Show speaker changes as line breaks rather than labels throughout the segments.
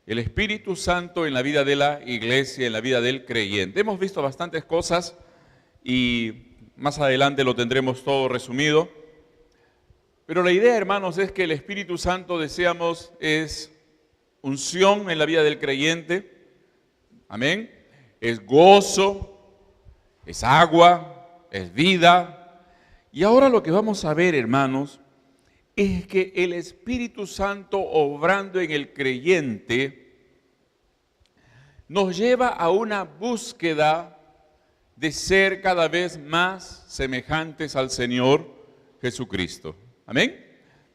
El Espíritu Santo en la vida de la iglesia, en la vida del creyente. Hemos visto bastantes cosas y más adelante lo tendremos todo resumido. Pero la idea, hermanos, es que el Espíritu Santo, deseamos, es unción en la vida del creyente. Amén. Es gozo, es agua, es vida. Y ahora lo que vamos a ver, hermanos, es que el Espíritu Santo obrando en el creyente nos lleva a una búsqueda de ser cada vez más semejantes al Señor Jesucristo. Amén.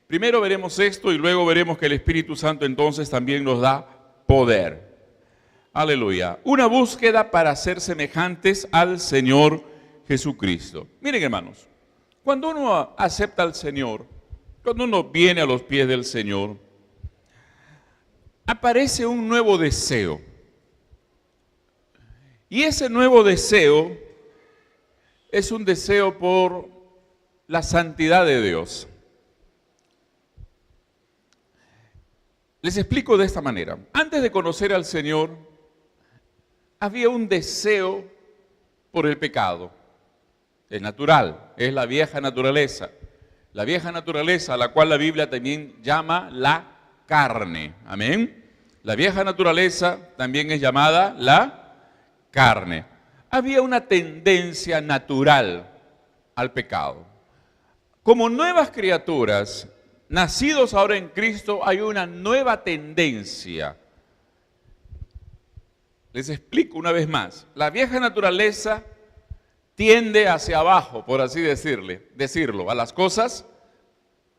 Primero veremos esto y luego veremos que el Espíritu Santo entonces también nos da poder. Aleluya. Una búsqueda para ser semejantes al Señor Jesucristo. Miren, hermanos, cuando uno acepta al Señor, cuando uno viene a los pies del Señor, aparece un nuevo deseo. Y ese nuevo deseo es un deseo por la santidad de Dios. Les explico de esta manera. Antes de conocer al Señor, había un deseo por el pecado. Es natural, es la vieja naturaleza. La vieja naturaleza, a la cual la Biblia también llama la carne. Amén. La vieja naturaleza también es llamada la carne. Había una tendencia natural al pecado. Como nuevas criaturas, nacidos ahora en Cristo, hay una nueva tendencia. Les explico una vez más. La vieja naturaleza tiende hacia abajo, por así decirlo, a las cosas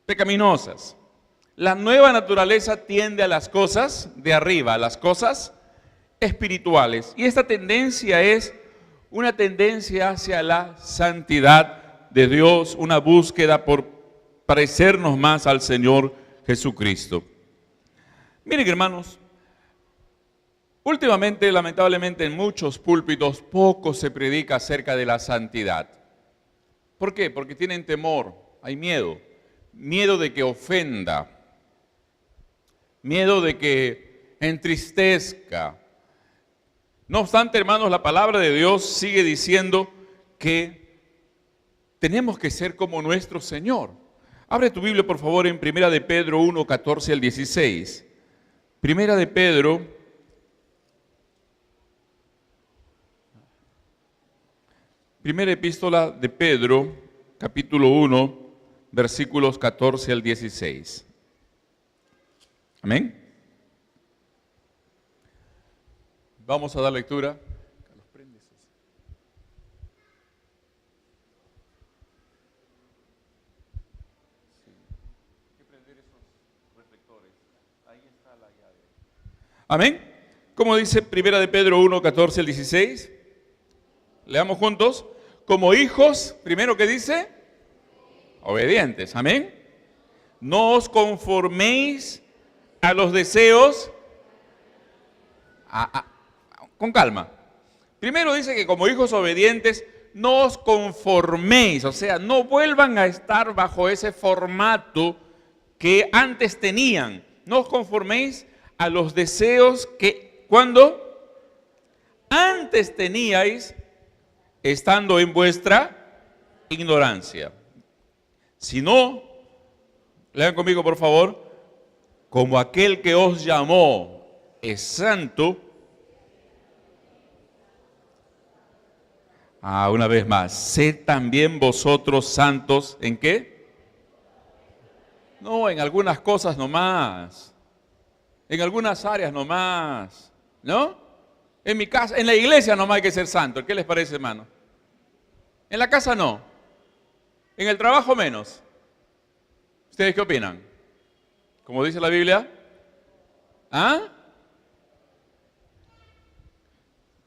pecaminosas. La nueva naturaleza tiende a las cosas de arriba, a las cosas espirituales. Y esta tendencia es una tendencia hacia la santidad de Dios, una búsqueda por parecernos más al Señor Jesucristo. Miren, hermanos, últimamente, lamentablemente, en muchos púlpitos poco se predica acerca de la santidad. ¿Por qué? Porque tienen temor, hay miedo. Miedo de que ofenda, miedo de que entristezca. No obstante, hermanos, la palabra de Dios sigue diciendo que tenemos que ser como nuestro Señor. Abre tu Biblia, por favor, en 1 de Pedro 1, 14 al 16. 1 de Pedro, primera epístola de Pedro, capítulo 1, versículos 14 al 16. Amén. Vamos a dar lectura. Carlos, prende esos. Sí. Hay que prender esos reflectores. Ahí está la llave. Amén. Como dice 1 de Pedro 1, 14 al 16. Leamos juntos. Como hijos, primero que dice, obedientes. Amén. No os conforméis a los deseos. Con calma. Primero dice que como hijos obedientes no os conforméis, o sea, no vuelvan a estar bajo ese formato que antes tenían. No os conforméis a los deseos que cuando antes teníais estando en vuestra ignorancia. Si no, lean conmigo por favor, como aquel que os llamó es santo. Una vez más, sed también vosotros santos, ¿en qué? No, en algunas cosas nomás, en algunas áreas nomás, ¿no? En mi casa, en la iglesia nomás hay que ser santo. ¿Qué les parece, hermano? En la casa no, en el trabajo menos. ¿Ustedes qué opinan? ¿Cómo dice la Biblia?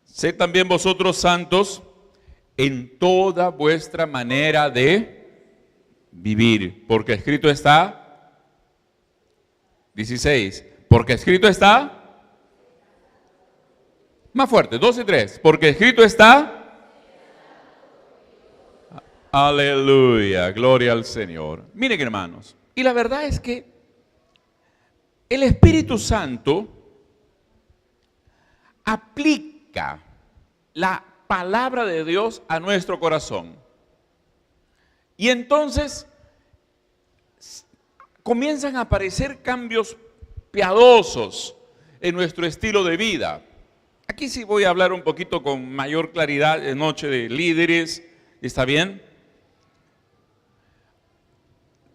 Sed también vosotros santos en toda vuestra manera de vivir, porque escrito está, 16, porque escrito está, más fuerte, 2 y 3, porque escrito está, aleluya, gloria al Señor. Miren, hermanos, y la verdad es que el Espíritu Santo aplica la palabra de Dios a nuestro corazón. Y entonces comienzan a aparecer cambios piadosos en nuestro estilo de vida. Aquí sí voy a hablar un poquito con mayor claridad de noche de líderes, ¿está bien?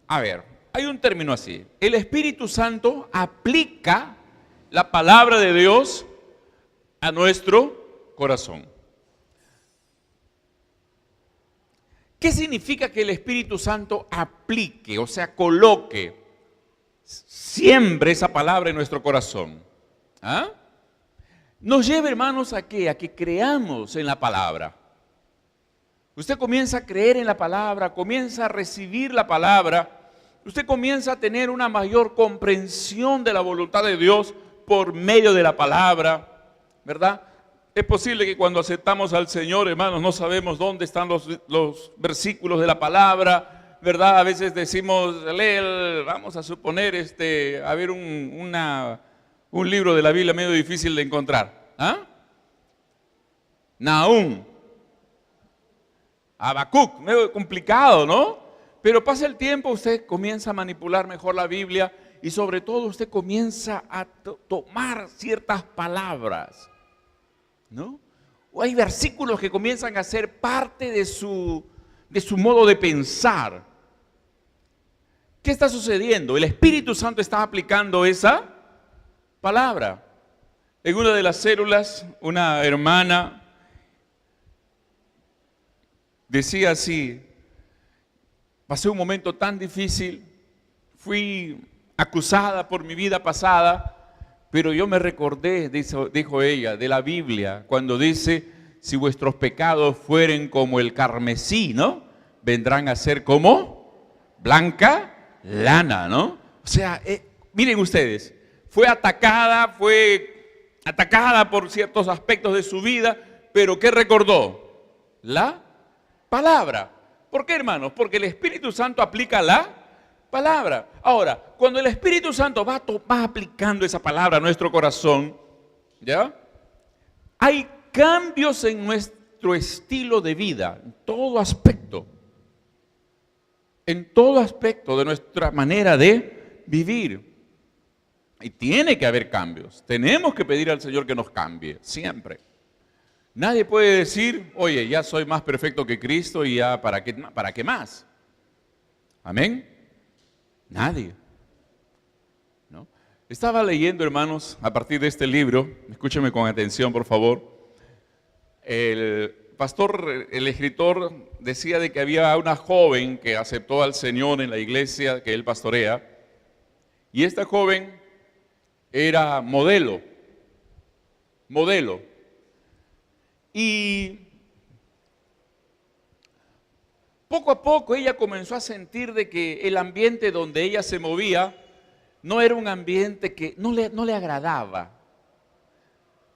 A ver, hay un término así. El Espíritu Santo aplica la palabra de Dios a nuestro corazón. ¿Qué significa que el Espíritu Santo aplique, o sea, coloque, siembre esa palabra en nuestro corazón? ¿Ah? Nos lleva, hermanos, ¿a qué? A que creamos en la palabra. Usted comienza a creer en la palabra, comienza a recibir la palabra, usted comienza a tener una mayor comprensión de la voluntad de Dios por medio de la palabra, ¿verdad? Es posible que cuando aceptamos al Señor, hermanos, no sabemos dónde están los versículos de la palabra, ¿verdad? A veces decimos, vamos a suponer, a ver un libro de la Biblia medio difícil de encontrar. ¿Ah? Nahum, Habacuc, medio complicado, ¿no? Pero pasa el tiempo, usted comienza a manipular mejor la Biblia y sobre todo usted comienza a tomar ciertas palabras, ¿no? O hay versículos que comienzan a ser parte de su modo de pensar. ¿Qué está sucediendo? El Espíritu Santo está aplicando esa palabra. En una de las células, una hermana decía así: pasé un momento tan difícil, fui acusada por mi vida pasada, pero yo me recordé, dijo ella, de la Biblia, cuando dice, si vuestros pecados fueren como el carmesí, ¿no? Vendrán a ser como blanca lana, ¿no? O sea, miren ustedes, fue atacada por ciertos aspectos de su vida, pero ¿qué recordó? La palabra. ¿Por qué, hermanos? Porque el Espíritu Santo aplica la palabra. Ahora, cuando el Espíritu Santo va aplicando esa palabra a nuestro corazón, ¿ya? Hay cambios en nuestro estilo de vida, en todo aspecto de nuestra manera de vivir. Y tiene que haber cambios. Tenemos que pedir al Señor que nos cambie, siempre. Nadie puede decir, oye, ya soy más perfecto que Cristo y ya, ¿para qué más? Amén. Nadie. ¿No? Estaba leyendo, hermanos, a partir de este libro, escúcheme con atención, por favor. El escritor decía de que había una joven que aceptó al Señor en la iglesia que él pastorea, y esta joven era modelo. Y poco a poco ella comenzó a sentir de que el ambiente donde ella se movía no era un ambiente que no le agradaba.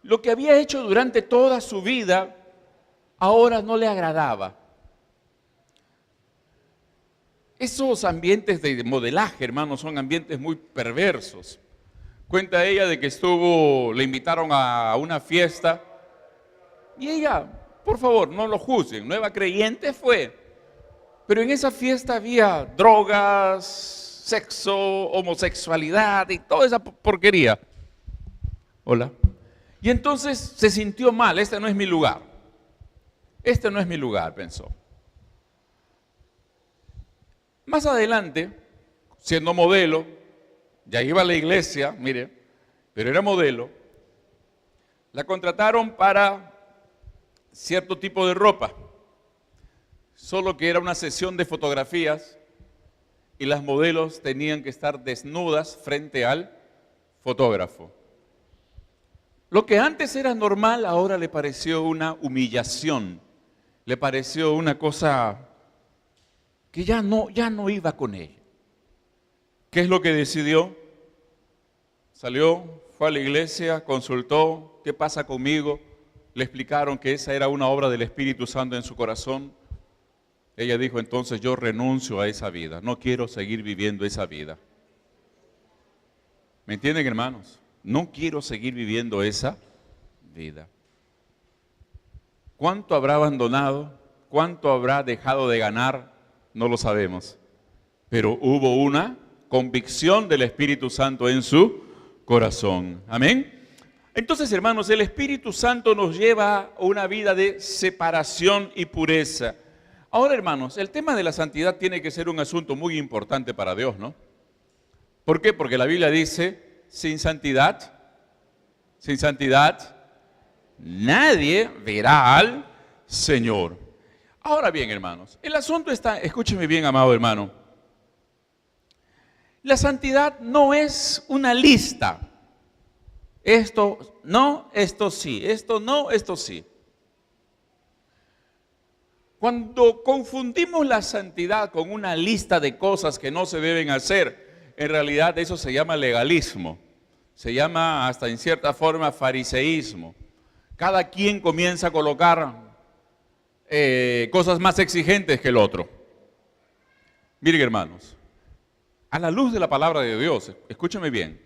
Lo que había hecho durante toda su vida ahora no le agradaba. Esos ambientes de modelaje, hermanos, son ambientes muy perversos. Cuenta ella de que le invitaron a una fiesta y ella, por favor, no lo juzguen, nueva creyente fue. Pero en esa fiesta había drogas, sexo, homosexualidad y toda esa porquería. Hola. Y entonces se sintió mal, este no es mi lugar. Este no es mi lugar, pensó. Más adelante, siendo modelo, ya iba a la iglesia, mire, pero era modelo, la contrataron para cierto tipo de ropa, solo que era una sesión de fotografías y las modelos tenían que estar desnudas frente al fotógrafo. Lo que antes era normal, ahora le pareció una humillación, le pareció una cosa que ya no iba con ella. ¿Qué es lo que decidió? Salió, fue a la iglesia, consultó, ¿qué pasa conmigo? Le explicaron que esa era una obra del Espíritu Santo en su corazón. Ella dijo, entonces yo renuncio a esa vida, no quiero seguir viviendo esa vida. ¿Me entienden, hermanos? No quiero seguir viviendo esa vida. ¿Cuánto habrá abandonado? ¿Cuánto habrá dejado de ganar? No lo sabemos. Pero hubo una convicción del Espíritu Santo en su corazón. Amén. Entonces, hermanos, el Espíritu Santo nos lleva a una vida de separación y pureza. Ahora, hermanos, el tema de la santidad tiene que ser un asunto muy importante para Dios, ¿no? ¿Por qué? Porque la Biblia dice, sin santidad, nadie verá al Señor. Ahora bien, hermanos, el asunto está, escúcheme bien, amado hermano, la santidad no es una lista. Esto no, esto sí, esto no, esto sí. Cuando confundimos la santidad con una lista de cosas que no se deben hacer, en realidad eso se llama legalismo. Se llama hasta en cierta forma fariseísmo. Cada quien comienza a colocar cosas más exigentes que el otro. Miren, hermanos, a la luz de la palabra de Dios, escúchame bien,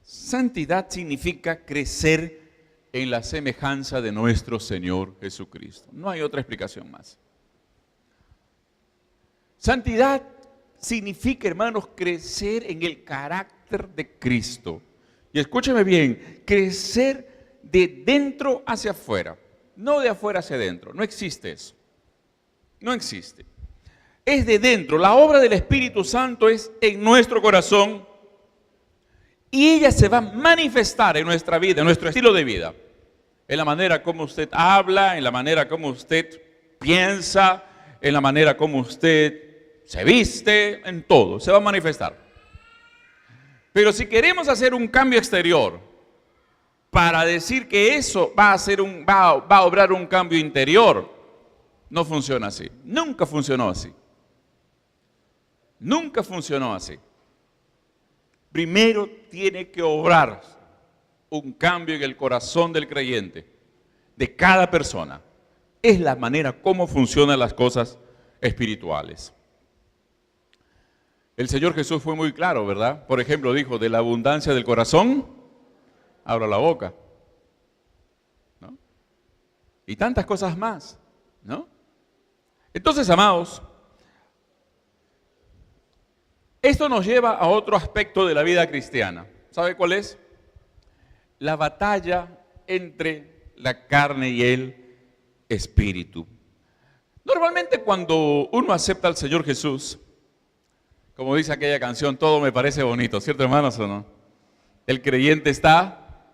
santidad significa crecer en la semejanza de nuestro Señor Jesucristo. No hay otra explicación más. Santidad significa, hermanos, crecer en el carácter de Cristo. Y escúcheme bien, crecer de dentro hacia afuera, no de afuera hacia adentro. No existe eso. No existe. Es de dentro. La obra del Espíritu Santo es en nuestro corazón y ella se va a manifestar en nuestra vida, en nuestro estilo de vida. En la manera como usted habla, en la manera como usted piensa, en la manera como usted se viste, en todo, se va a manifestar. Pero si queremos hacer un cambio exterior para decir que eso va a obrar un cambio interior, no funciona así. Nunca funcionó así. Nunca funcionó así. Primero tiene que obrar un cambio en el corazón del creyente, de cada persona. Es la manera como funcionan las cosas espirituales. El Señor Jesús fue muy claro, ¿verdad? Por ejemplo, dijo, de la abundancia del corazón, abra la boca. ¿No? Y tantas cosas más, ¿no? Entonces, amados, esto nos lleva a otro aspecto de la vida cristiana. ¿Sabe cuál es? La batalla entre la carne y el espíritu. Normalmente cuando uno acepta al Señor Jesús, como dice aquella canción, todo me parece bonito, ¿cierto, hermanos, o no? El creyente está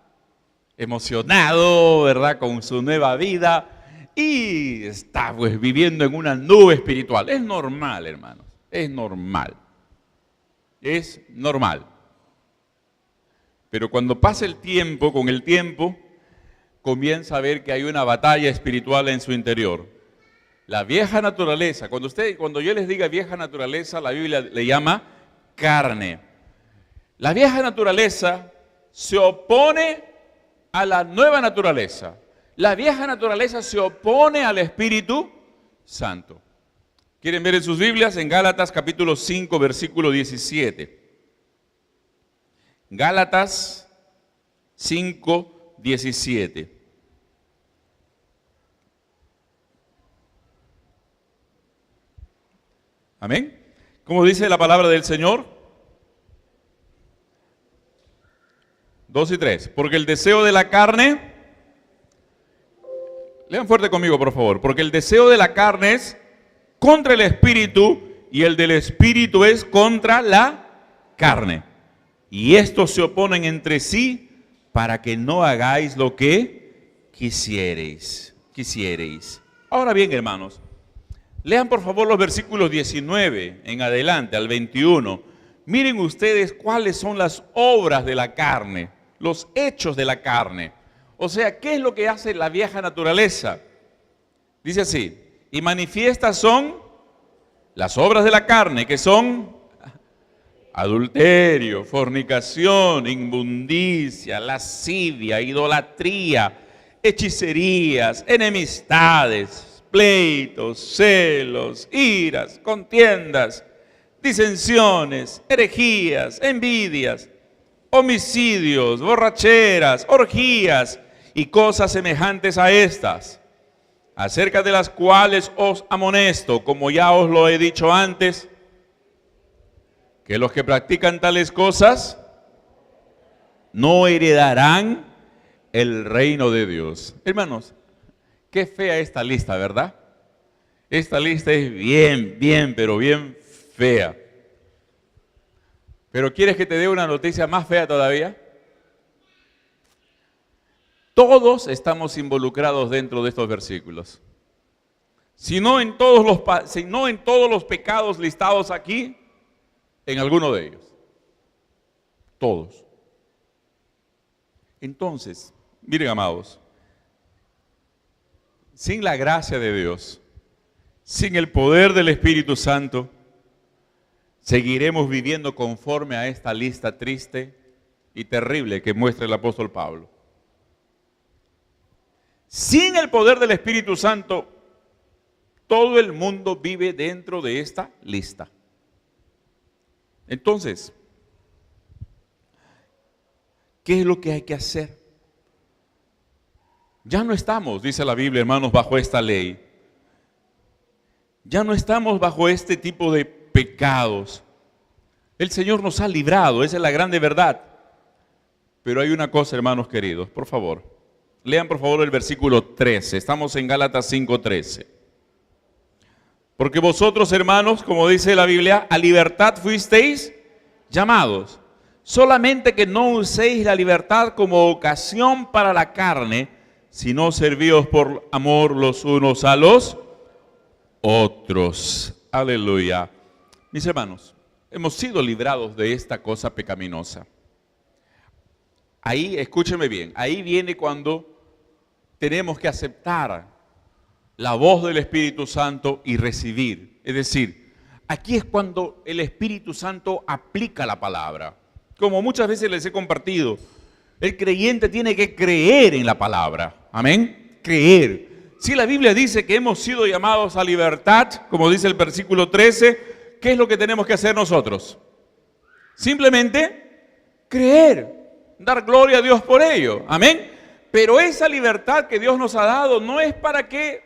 emocionado, ¿verdad?, con su nueva vida y está pues viviendo en una nube espiritual. Es normal, hermanos, es normal. Es normal. Pero cuando pasa el tiempo, con el tiempo, comienza a ver que hay una batalla espiritual en su interior. La vieja naturaleza, cuando yo les diga vieja naturaleza, la Biblia le llama carne. La vieja naturaleza se opone a la nueva naturaleza. La vieja naturaleza se opone al Espíritu Santo. ¿Quieren ver en sus Biblias? En Gálatas capítulo 5, versículo 17. Gálatas 5, 17. Amén. ¿Cómo dice la palabra del Señor? 2 y 3. Porque el deseo de la carne, lean fuerte conmigo por favor, porque el deseo de la carne es contra el espíritu y el del espíritu es contra la carne. Y estos se oponen entre sí para que no hagáis lo que quisiereis. Ahora bien, hermanos, lean por favor los versículos 19 en adelante al 21. Miren ustedes cuáles son las obras de la carne, los hechos de la carne. O sea, ¿qué es lo que hace la vieja naturaleza? Dice así, y manifiestas son las obras de la carne, que son adulterio, fornicación, inmundicia, lascivia, idolatría, hechicerías, enemistades, pleitos, celos, iras, contiendas, disensiones, herejías, envidias, homicidios, borracheras, orgías y cosas semejantes a estas, acerca de las cuales os amonesto, como ya os lo he dicho antes, que los que practican tales cosas no heredarán el reino de Dios. Hermanos, qué fea esta lista, ¿verdad? Esta lista es pero bien fea. Pero ¿quieres que te dé una noticia más fea todavía? Todos estamos involucrados dentro de estos versículos. Si no en todos los pecados listados aquí, en alguno de ellos. Todos. Entonces, miren, amados, sin la gracia de Dios, sin el poder del Espíritu Santo, seguiremos viviendo conforme a esta lista triste y terrible que muestra el apóstol Pablo. Sin el poder del Espíritu Santo, todo el mundo vive dentro de esta lista. Entonces, ¿qué es lo que hay que hacer? Ya no estamos, dice la Biblia, hermanos, bajo esta ley. Ya no estamos bajo este tipo de pecados. El Señor nos ha librado, esa es la grande verdad. Pero hay una cosa, hermanos queridos, por favor. Lean por favor el versículo 13. Estamos en Gálatas 5:13. Porque vosotros, hermanos, como dice la Biblia, a libertad fuisteis llamados. Solamente que no uséis la libertad como ocasión para la carne, sino servíos por amor los unos a los otros. Aleluya. Mis hermanos, hemos sido librados de esta cosa pecaminosa. Ahí, escúcheme bien, ahí viene cuando tenemos que aceptar la voz del Espíritu Santo y recibir. Es decir, aquí es cuando el Espíritu Santo aplica la palabra. Como muchas veces les he compartido, el creyente tiene que creer en la palabra. Amén. Creer. Si la Biblia dice que hemos sido llamados a libertad, como dice el versículo 13, ¿qué es lo que tenemos que hacer nosotros? Simplemente creer, dar gloria a Dios por ello. Amén. Pero esa libertad que Dios nos ha dado no es para que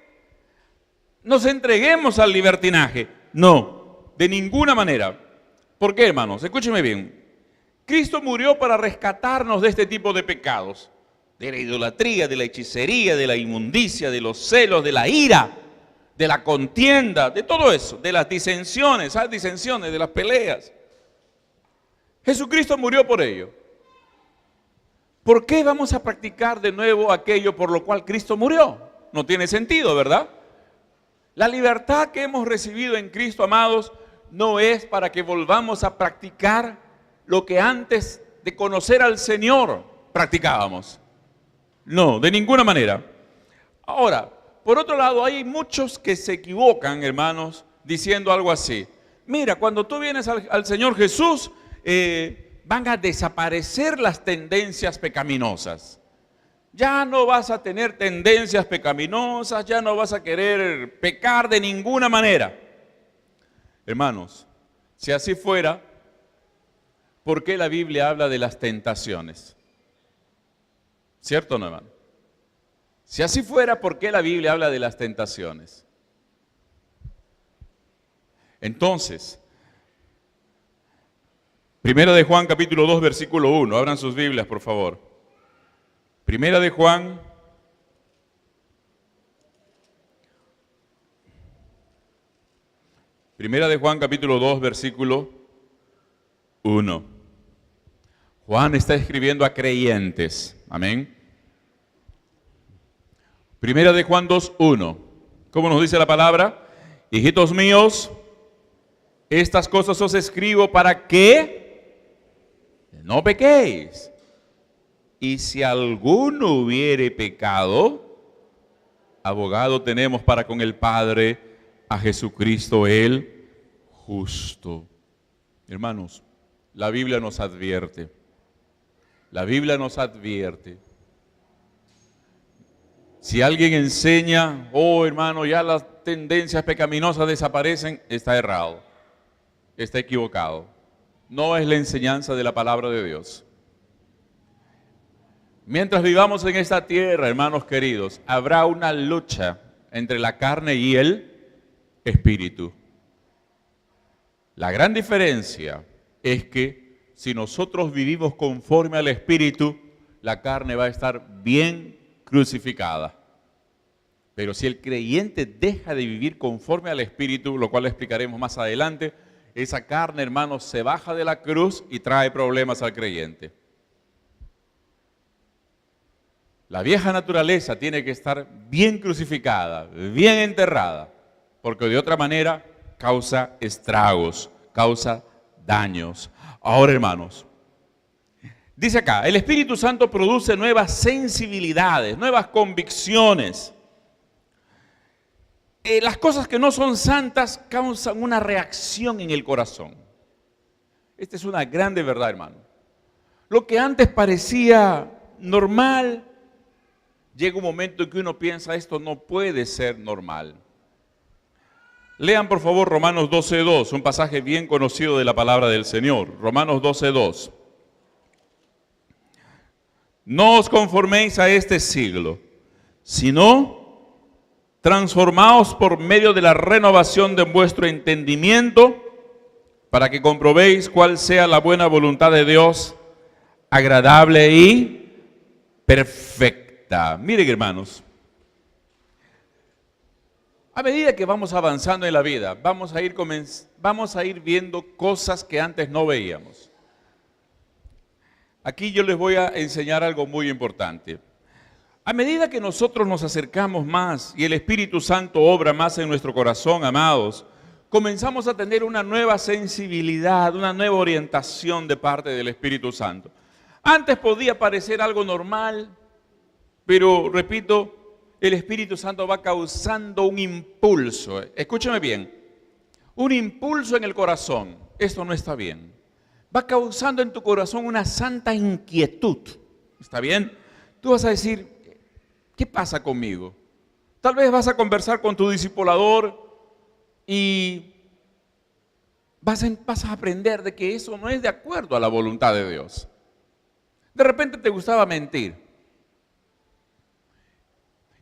nos entreguemos al libertinaje. No, de ninguna manera. ¿Por qué, hermanos? Escúchenme bien. Cristo murió para rescatarnos de este tipo de pecados. De la idolatría, de la hechicería, de la inmundicia, de los celos, de la ira, de la contienda, de todo eso, de las disensiones, ¿sabes? Disensiones, de las peleas. Jesucristo murió por ello. ¿Por qué vamos a practicar de nuevo aquello por lo cual Cristo murió? No tiene sentido, ¿verdad? La libertad que hemos recibido en Cristo, amados, no es para que volvamos a practicar lo que antes de conocer al Señor practicábamos. No, de ninguna manera. Ahora, por otro lado, hay muchos que se equivocan, hermanos, diciendo algo así. Mira, cuando tú vienes al Señor Jesús, van a desaparecer las tendencias pecaminosas. Ya no vas a tener tendencias pecaminosas, ya no vas a querer pecar de ninguna manera. Hermanos, si así fuera, ¿por qué la Biblia habla de las tentaciones? ¿Cierto o no, hermano? Si así fuera, ¿por qué la Biblia habla de las tentaciones? Entonces, Primera de Juan capítulo 2 versículo 1, abran sus Biblias por favor. Primera de Juan capítulo 2 versículo 1. Juan está escribiendo a creyentes, amén. Primera de Juan 2:1. ¿Cómo nos dice la palabra? Hijitos míos, estas cosas os escribo para que no pequéis. Y si alguno hubiere pecado, abogado tenemos para con el Padre, a Jesucristo el justo. Hermanos, la Biblia nos advierte. La Biblia nos advierte. Si alguien enseña, oh hermano, ya las tendencias pecaminosas desaparecen, está errado, está equivocado. No es la enseñanza de la palabra de Dios. Mientras vivamos en esta tierra, hermanos queridos, habrá una lucha entre la carne y el espíritu. La gran diferencia es que si nosotros vivimos conforme al espíritu, la carne va a estar bien crucificada. Pero si el creyente deja de vivir conforme al espíritu, lo cual explicaremos más adelante, esa carne, hermanos, se baja de la cruz y trae problemas al creyente. La vieja naturaleza tiene que estar bien crucificada, bien enterrada, porque de otra manera causa estragos, causa daños. Ahora, hermanos, dice acá, el Espíritu Santo produce nuevas sensibilidades, nuevas convicciones. Las cosas que no son santas causan una reacción en el corazón. Esta es una grande verdad, hermano. Lo que antes parecía normal, llega un momento en que uno piensa, esto no puede ser normal. Lean por favor Romanos 12:2, un pasaje bien conocido de la palabra del Señor. Romanos 12:2. No os conforméis a este siglo, sino transformaos por medio de la renovación de vuestro entendimiento, para que comprobéis cuál sea la buena voluntad de Dios, agradable y perfecta. Miren, hermanos, a medida que vamos avanzando en la vida, vamos a ir viendo cosas que antes no veíamos. Aquí yo les voy a enseñar algo muy importante. A medida que nosotros nos acercamos más y el Espíritu Santo obra más en nuestro corazón, amados, comenzamos a tener una nueva sensibilidad, una nueva orientación de parte del Espíritu Santo. Antes podía parecer algo normal, pero repito, el Espíritu Santo va causando un impulso. Escúchame bien, un impulso en el corazón. Esto no está bien. Va causando en tu corazón una santa inquietud. ¿Está bien? Tú vas a decir, ¿qué pasa conmigo? Tal vez vas a conversar con tu discipulador y vas a aprender de que eso no es de acuerdo a la voluntad de Dios. De repente te gustaba mentir.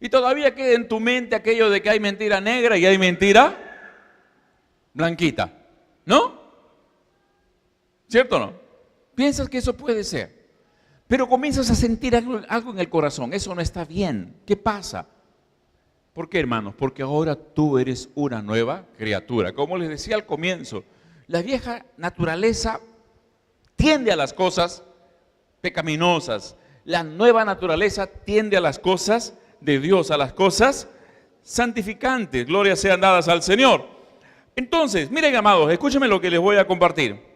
Y todavía queda en tu mente aquello de que hay mentira negra y hay mentira blanquita. ¿No? ¿Cierto o no? Piensas que eso puede ser. Pero comienzas a sentir algo en el corazón. Eso no está bien. ¿Qué pasa? ¿Por qué, hermanos? Porque ahora tú eres una nueva criatura. Como les decía al comienzo, la vieja naturaleza tiende a las cosas pecaminosas. La nueva naturaleza tiende a las cosas de Dios, a las cosas santificantes. Glorias sean dadas al Señor. Entonces, miren, amados, escúchenme lo que les voy a compartir.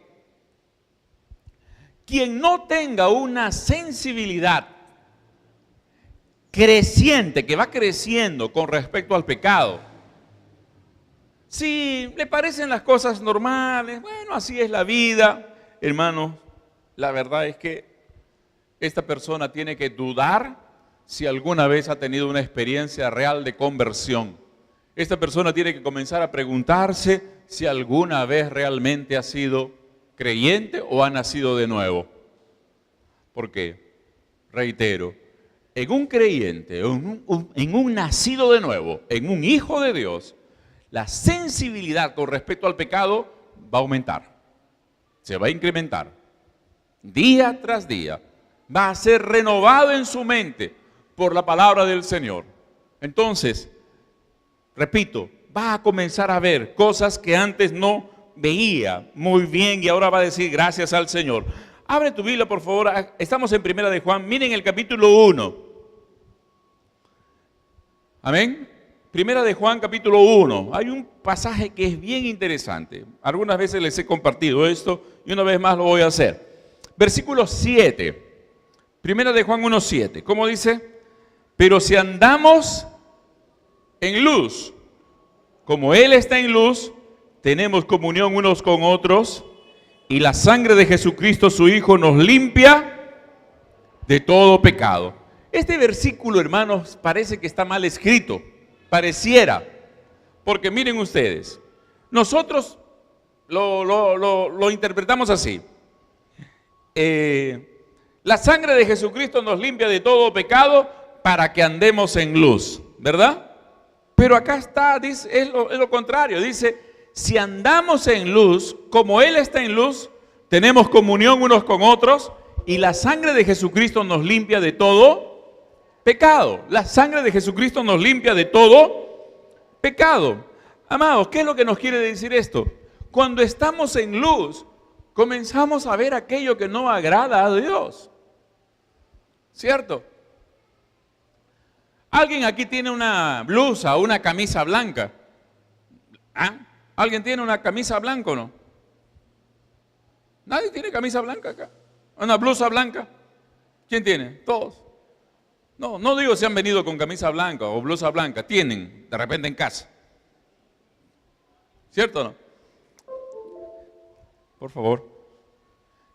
Quien no tenga una sensibilidad creciente, que va creciendo con respecto al pecado, si le parecen las cosas normales, bueno, así es la vida, hermanos, la verdad es que esta persona tiene que dudar si alguna vez ha tenido una experiencia real de conversión. Esta persona tiene que comenzar a preguntarse si alguna vez realmente ha sido creyente o ha nacido de nuevo. ¿Por qué? Reitero, en un creyente, en un nacido de nuevo, en un hijo de Dios, la sensibilidad con respecto al pecado va a aumentar, se va a incrementar, día tras día, va a ser renovado en su mente por la palabra del Señor. Entonces, repito, va a comenzar a ver cosas que antes no veía muy bien y ahora va a decir gracias al Señor. Abre tu Biblia, por favor. Estamos en Primera de Juan. Miren el capítulo 1. Amén. Primera de Juan, capítulo 1. Hay un pasaje que es bien interesante. Algunas veces les he compartido esto y una vez más lo voy a hacer. Versículo 7. Primera de Juan 1:7. ¿Cómo dice? Pero si andamos en luz, como Él está en luz, tenemos comunión unos con otros, y la sangre de Jesucristo, su Hijo, nos limpia de todo pecado. Este versículo, hermanos, parece que está mal escrito, pareciera, porque miren ustedes, nosotros lo interpretamos así. La sangre de Jesucristo nos limpia de todo pecado para que andemos en luz, ¿verdad? Pero acá está, dice, es lo contrario, dice, si andamos en luz, como Él está en luz, tenemos comunión unos con otros y la sangre de Jesucristo nos limpia de todo pecado. La sangre de Jesucristo nos limpia de todo pecado. Amados, ¿qué es lo que nos quiere decir esto? Cuando estamos en luz, comenzamos a ver aquello que no agrada a Dios. ¿Cierto? ¿Alguien aquí tiene una blusa o una camisa blanca? ¿Ah? ¿Alguien tiene una camisa blanca o no? ¿Nadie tiene camisa blanca acá? ¿Una blusa blanca? ¿Quién tiene? Todos. No digo si han venido con camisa blanca o blusa blanca. Tienen, de repente en casa. ¿Cierto o no? Por favor.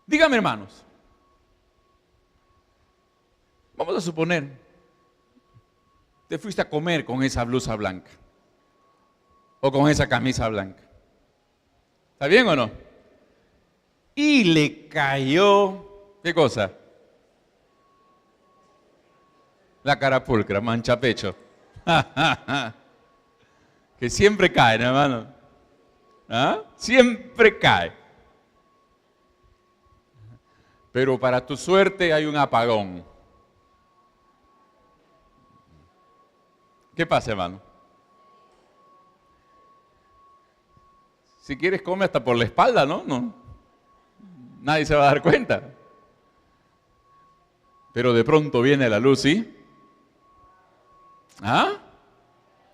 Dígame, hermanos. Vamos a suponer, te fuiste a comer con esa blusa blanca o con esa camisa blanca. ¿Está bien o no? Y le cayó, ¿qué cosa? La carapulcra, manchapecho. Que siempre cae, ¿no, hermano? ¿Ah? Siempre cae. Pero para tu suerte hay un apagón. ¿Qué pasa, hermano? Si quieres come hasta por la espalda, ¿no? Nadie se va a dar cuenta. Pero de pronto viene la luz, ¿sí? ¿Ah?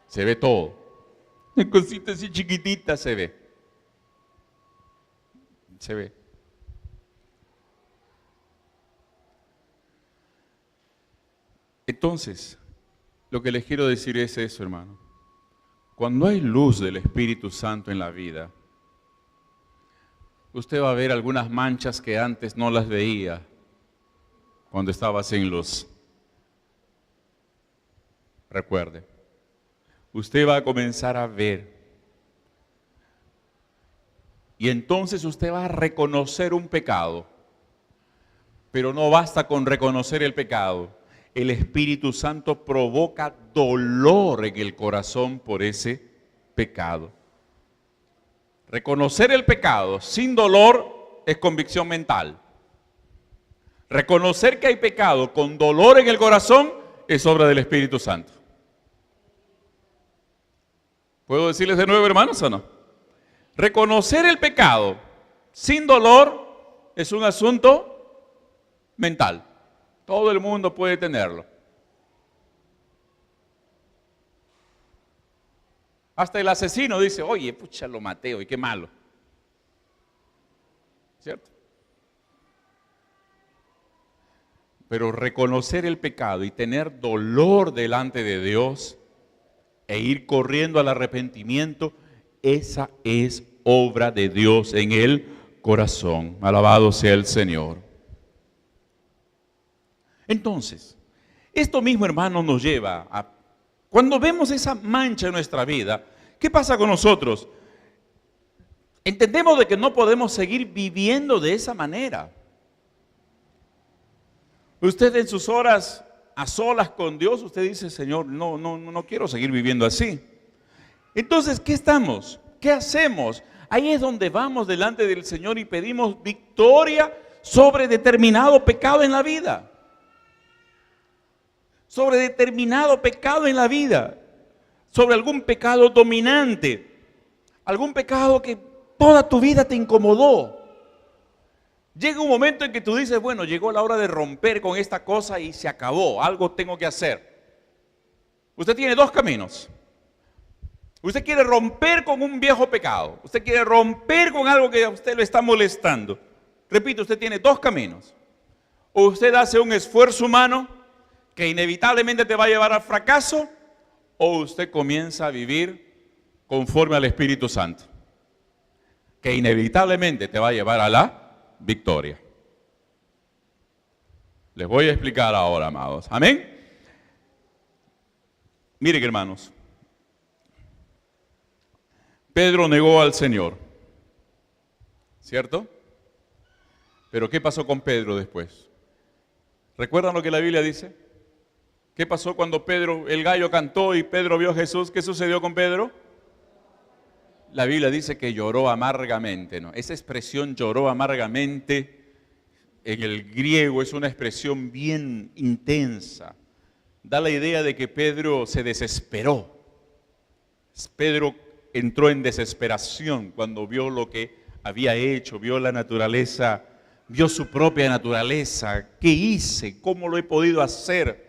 Se ve todo. Una cosita así chiquitita se ve. Se ve. Entonces, lo que les quiero decir es eso, hermano. Cuando hay luz del Espíritu Santo en la vida, usted va a ver algunas manchas que antes no las veía cuando estaba sin luz. Recuerde, usted va a comenzar a ver. Y entonces usted va a reconocer un pecado. Pero no basta con reconocer el pecado. El Espíritu Santo provoca dolor en el corazón por ese pecado. Reconocer el pecado sin dolor es convicción mental. Reconocer que hay pecado con dolor en el corazón es obra del Espíritu Santo. ¿Puedo decirles de nuevo, hermanos, o no? Reconocer el pecado sin dolor es un asunto mental. Todo el mundo puede tenerlo. Hasta el asesino dice, oye, pucha, lo maté hoy, qué malo. ¿Cierto? Pero reconocer el pecado y tener dolor delante de Dios e ir corriendo al arrepentimiento, esa es obra de Dios en el corazón. Alabado sea el Señor. Entonces, esto mismo, hermano, nos lleva a, cuando vemos esa mancha en nuestra vida, ¿qué pasa con nosotros? Entendemos de que no podemos seguir viviendo de esa manera. Usted en sus horas a solas con Dios, usted dice, Señor, no quiero seguir viviendo así. Entonces, ¿qué estamos? ¿Qué hacemos? Ahí es donde vamos delante del Señor y pedimos victoria sobre determinado pecado en la vida. Sobre determinado pecado en la vida, sobre algún pecado dominante, algún pecado que toda tu vida te incomodó. Llega un momento en que tú dices, bueno, llegó la hora de romper con esta cosa y se acabó, algo tengo que hacer. Usted tiene dos caminos. Usted quiere romper con un viejo pecado, usted quiere romper con algo que a usted le está molestando. Repito, usted tiene dos caminos. O usted hace un esfuerzo humano que inevitablemente te va a llevar al fracaso, o usted comienza a vivir conforme al Espíritu Santo, que inevitablemente te va a llevar a la victoria. Les voy a explicar ahora, amados. Amén. Miren, hermanos, Pedro negó al Señor, ¿cierto? Pero ¿qué pasó con Pedro después? ¿Recuerdan lo que la Biblia dice? ¿Qué pasó cuando el gallo cantó y Pedro vio a Jesús? ¿Qué sucedió con Pedro? La Biblia dice que lloró amargamente, ¿no? Esa expresión lloró amargamente en el griego es una expresión bien intensa. Da la idea de que Pedro se desesperó. Pedro entró en desesperación cuando vio lo que había hecho, vio la naturaleza, vio su propia naturaleza. ¿Qué hice? ¿Cómo lo he podido hacer?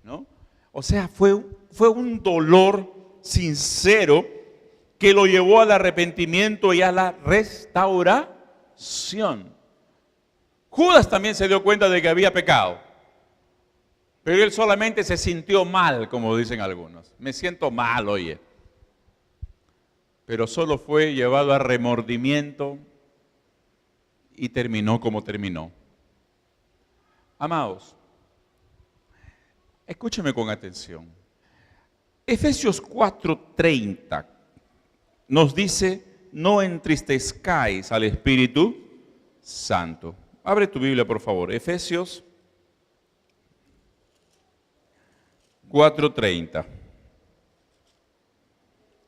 ¿No? O sea, fue un dolor sincero que lo llevó al arrepentimiento y a la restauración. Judas también se dio cuenta de que había pecado, pero él solamente se sintió mal, como dicen algunos. Me siento mal, oye. Pero solo fue llevado a remordimiento y terminó como terminó. Amados, escúcheme con atención. Efesios 4:30 nos dice, no entristezcáis al Espíritu Santo. Abre tu Biblia, por favor. Efesios 4:30.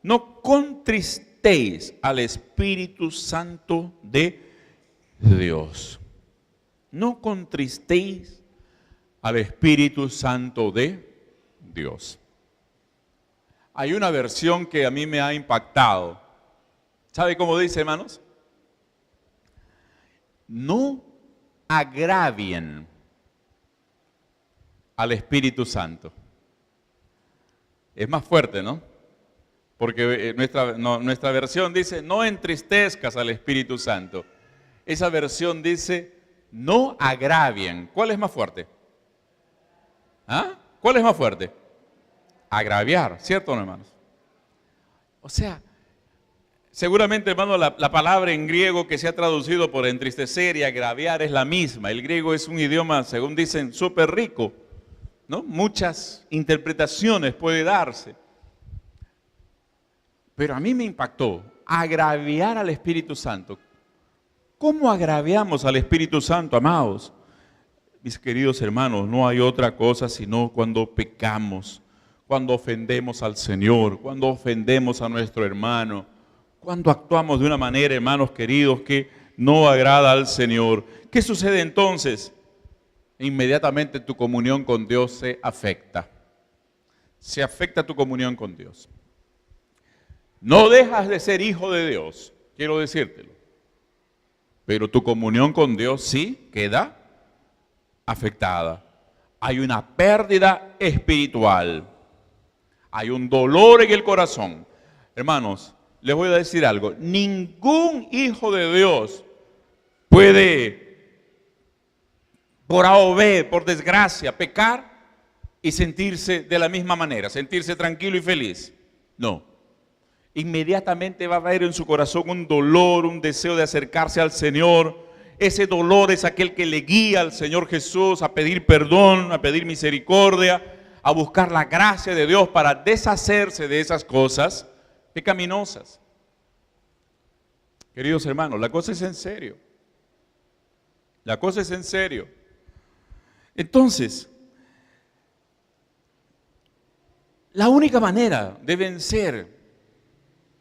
No contristéis al Espíritu Santo de Dios. No contristéis al Espíritu Santo de Dios. Hay una versión que a mí me ha impactado. ¿Sabe cómo dice, hermanos? No agravien al Espíritu Santo. Es más fuerte, ¿no? Porque nuestra versión dice, no entristezcas al Espíritu Santo. Esa versión dice, no agravien. ¿Cuál es más fuerte? ¿Ah? ¿Cuál es más fuerte? Agraviar, ¿cierto o no, hermanos? O sea, seguramente, hermano, la palabra en griego que se ha traducido por entristecer y agraviar es la misma. El griego es un idioma, según dicen, súper rico, ¿no? Muchas interpretaciones puede darse. Pero a mí me impactó agraviar al Espíritu Santo. ¿Cómo agraviamos al Espíritu Santo, amados? Mis queridos hermanos, no hay otra cosa sino cuando pecamos, cuando ofendemos al Señor, cuando ofendemos a nuestro hermano, cuando actuamos de una manera, hermanos queridos, que no agrada al Señor. ¿Qué sucede entonces? Inmediatamente tu comunión con Dios se afecta. Se afecta tu comunión con Dios. No dejas de ser hijo de Dios, quiero decírtelo. Pero tu comunión con Dios sí queda afectada. Hay una pérdida espiritual. Hay un dolor en el corazón. Hermanos, les voy a decir algo. Ningún hijo de Dios puede, por A o B, por desgracia, pecar y sentirse de la misma manera, sentirse tranquilo y feliz. No. Inmediatamente va a haber en su corazón un dolor, un deseo de acercarse al Señor. Ese dolor es aquel que le guía al Señor Jesús a pedir perdón, a pedir misericordia, a buscar la gracia de Dios para deshacerse de esas cosas pecaminosas. Queridos hermanos, la cosa es en serio. La cosa es en serio. Entonces, la única manera de vencer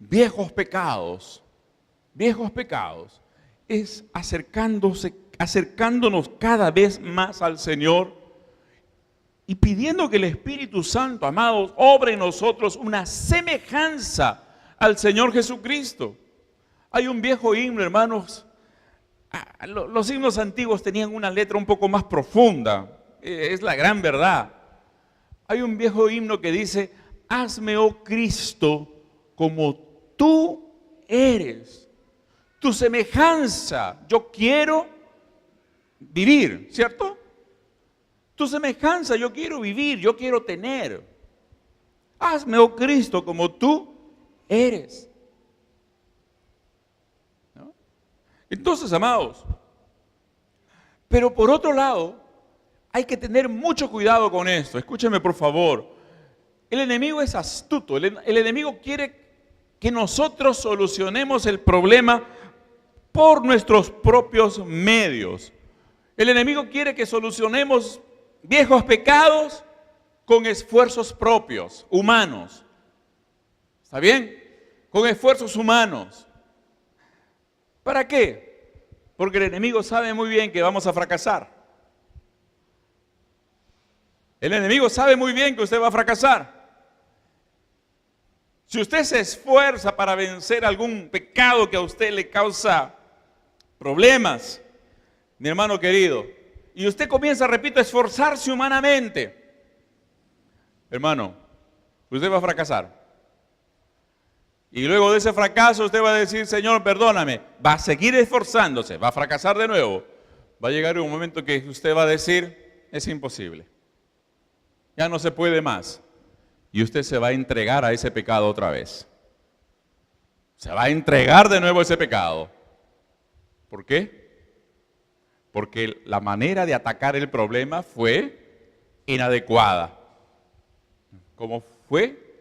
viejos pecados, es acercándonos cada vez más al Señor y pidiendo que el Espíritu Santo, amados, obre en nosotros una semejanza al Señor Jesucristo. Hay un viejo himno, hermanos. Los himnos antiguos tenían una letra un poco más profunda, es la gran verdad. Hay un viejo himno que dice, hazme, oh Cristo, como tú eres, tu semejanza, yo quiero vivir, ¿cierto? Tu semejanza, yo quiero vivir, yo quiero tener. Hazme, oh Cristo, como tú eres. ¿No? Entonces, amados, pero por otro lado, hay que tener mucho cuidado con esto. Escúcheme, por favor. El enemigo es astuto, el enemigo quiere que nosotros solucionemos el problema por nuestros propios medios. El enemigo quiere que solucionemos viejos pecados con esfuerzos propios, humanos. ¿Está bien? Con esfuerzos humanos. ¿Para qué? Porque el enemigo sabe muy bien que vamos a fracasar. El enemigo sabe muy bien que usted va a fracasar. Si usted se esfuerza para vencer algún pecado que a usted le causa problemas, mi hermano querido, y usted comienza, repito, a esforzarse humanamente, hermano, usted va a fracasar. Y luego de ese fracaso usted va a decir, Señor, perdóname. Va a seguir esforzándose, va a fracasar de nuevo. Va a llegar un momento que usted va a decir, es imposible. Ya no se puede más. Y usted se va a entregar a ese pecado otra vez. Se va a entregar de nuevo a ese pecado. ¿Por qué? Porque la manera de atacar el problema fue inadecuada. ¿Cómo fue?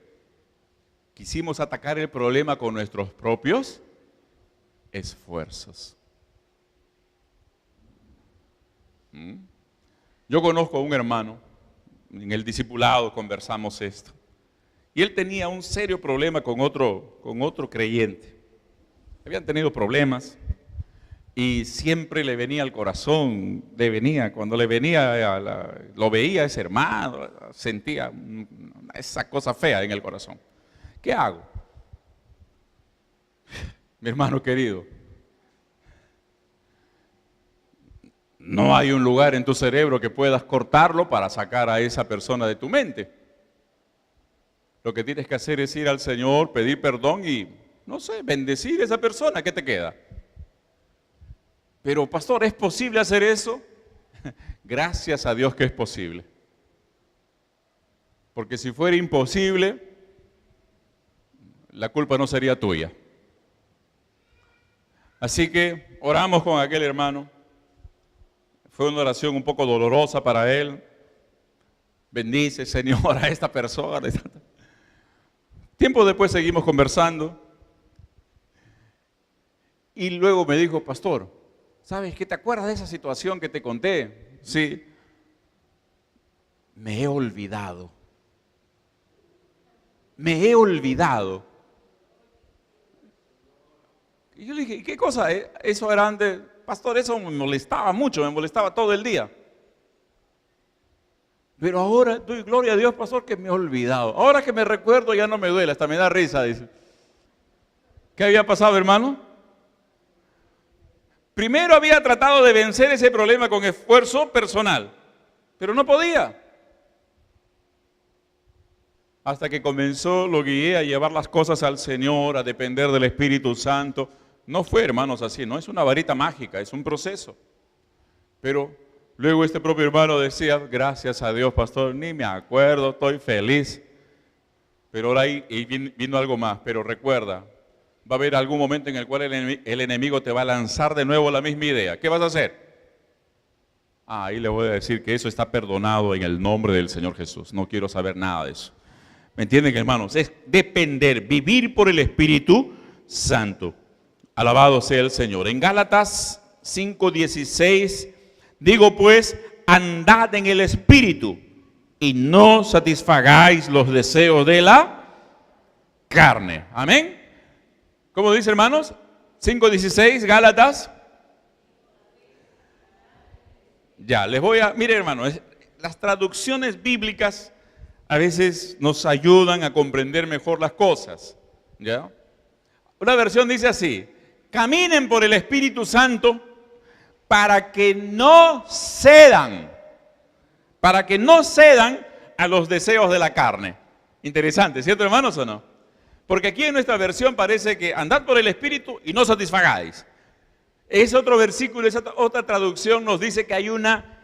Quisimos atacar el problema con nuestros propios esfuerzos. Yo conozco a un hermano, en el discipulado conversamos esto, y él tenía un serio problema con otro creyente. Habían tenido problemas y siempre le venía al corazón, cuando le venía, lo veía ese hermano, sentía esa cosa fea en el corazón. ¿Qué hago? Mi hermano querido, no hay un lugar en tu cerebro que puedas cortarlo para sacar a esa persona de tu mente. Lo que tienes que hacer es ir al Señor, pedir perdón y, no sé, bendecir a esa persona. ¿Qué te queda? Pero, pastor, ¿es posible hacer eso? Gracias a Dios que es posible. Porque si fuera imposible, la culpa no sería tuya. Así que oramos con aquel hermano. Fue una oración un poco dolorosa para él. Bendice, Señor, a esta persona. Tiempo después seguimos conversando. Y luego me dijo, pastor, ¿sabes qué? ¿Te acuerdas de esa situación que te conté? Sí. Me he olvidado. Me he olvidado. Y yo le dije, ¿y qué cosa? Eso era antes, pastor, eso me molestaba mucho, me molestaba todo el día. Pero ahora doy gloria a Dios, pastor, que me he olvidado. Ahora que me recuerdo ya no me duele, hasta me da risa, dice. ¿Qué había pasado, hermano? Primero había tratado de vencer ese problema con esfuerzo personal, pero no podía. Hasta que comenzó, lo guié a llevar las cosas al Señor, a depender del Espíritu Santo. No fue, hermanos, así, no es una varita mágica, es un proceso. Pero luego este propio hermano decía, gracias a Dios, pastor, ni me acuerdo, estoy feliz. Pero ahora ahí vino algo más, pero recuerda, va a haber algún momento en el cual el enemigo te va a lanzar de nuevo la misma idea. ¿Qué vas a hacer? Ahí le voy a decir que eso está perdonado en el nombre del Señor Jesús. No quiero saber nada de eso. ¿Me entienden, hermanos? Es depender, vivir por el Espíritu Santo. Alabado sea el Señor. En Gálatas 5:16, digo pues, andad en el Espíritu y no satisfagáis los deseos de la carne. Amén. ¿Cómo dice, hermanos? 5:16, Gálatas. Ya, mire, hermanos, las traducciones bíblicas a veces nos ayudan a comprender mejor las cosas. ¿Ya? Una versión dice así: caminen por el Espíritu Santo para que no cedan a los deseos de la carne. Interesante, ¿cierto, hermanos, o no? Porque aquí en nuestra versión parece que andad por el Espíritu y no satisfagáis. Ese otro versículo, esa otra traducción nos dice que hay una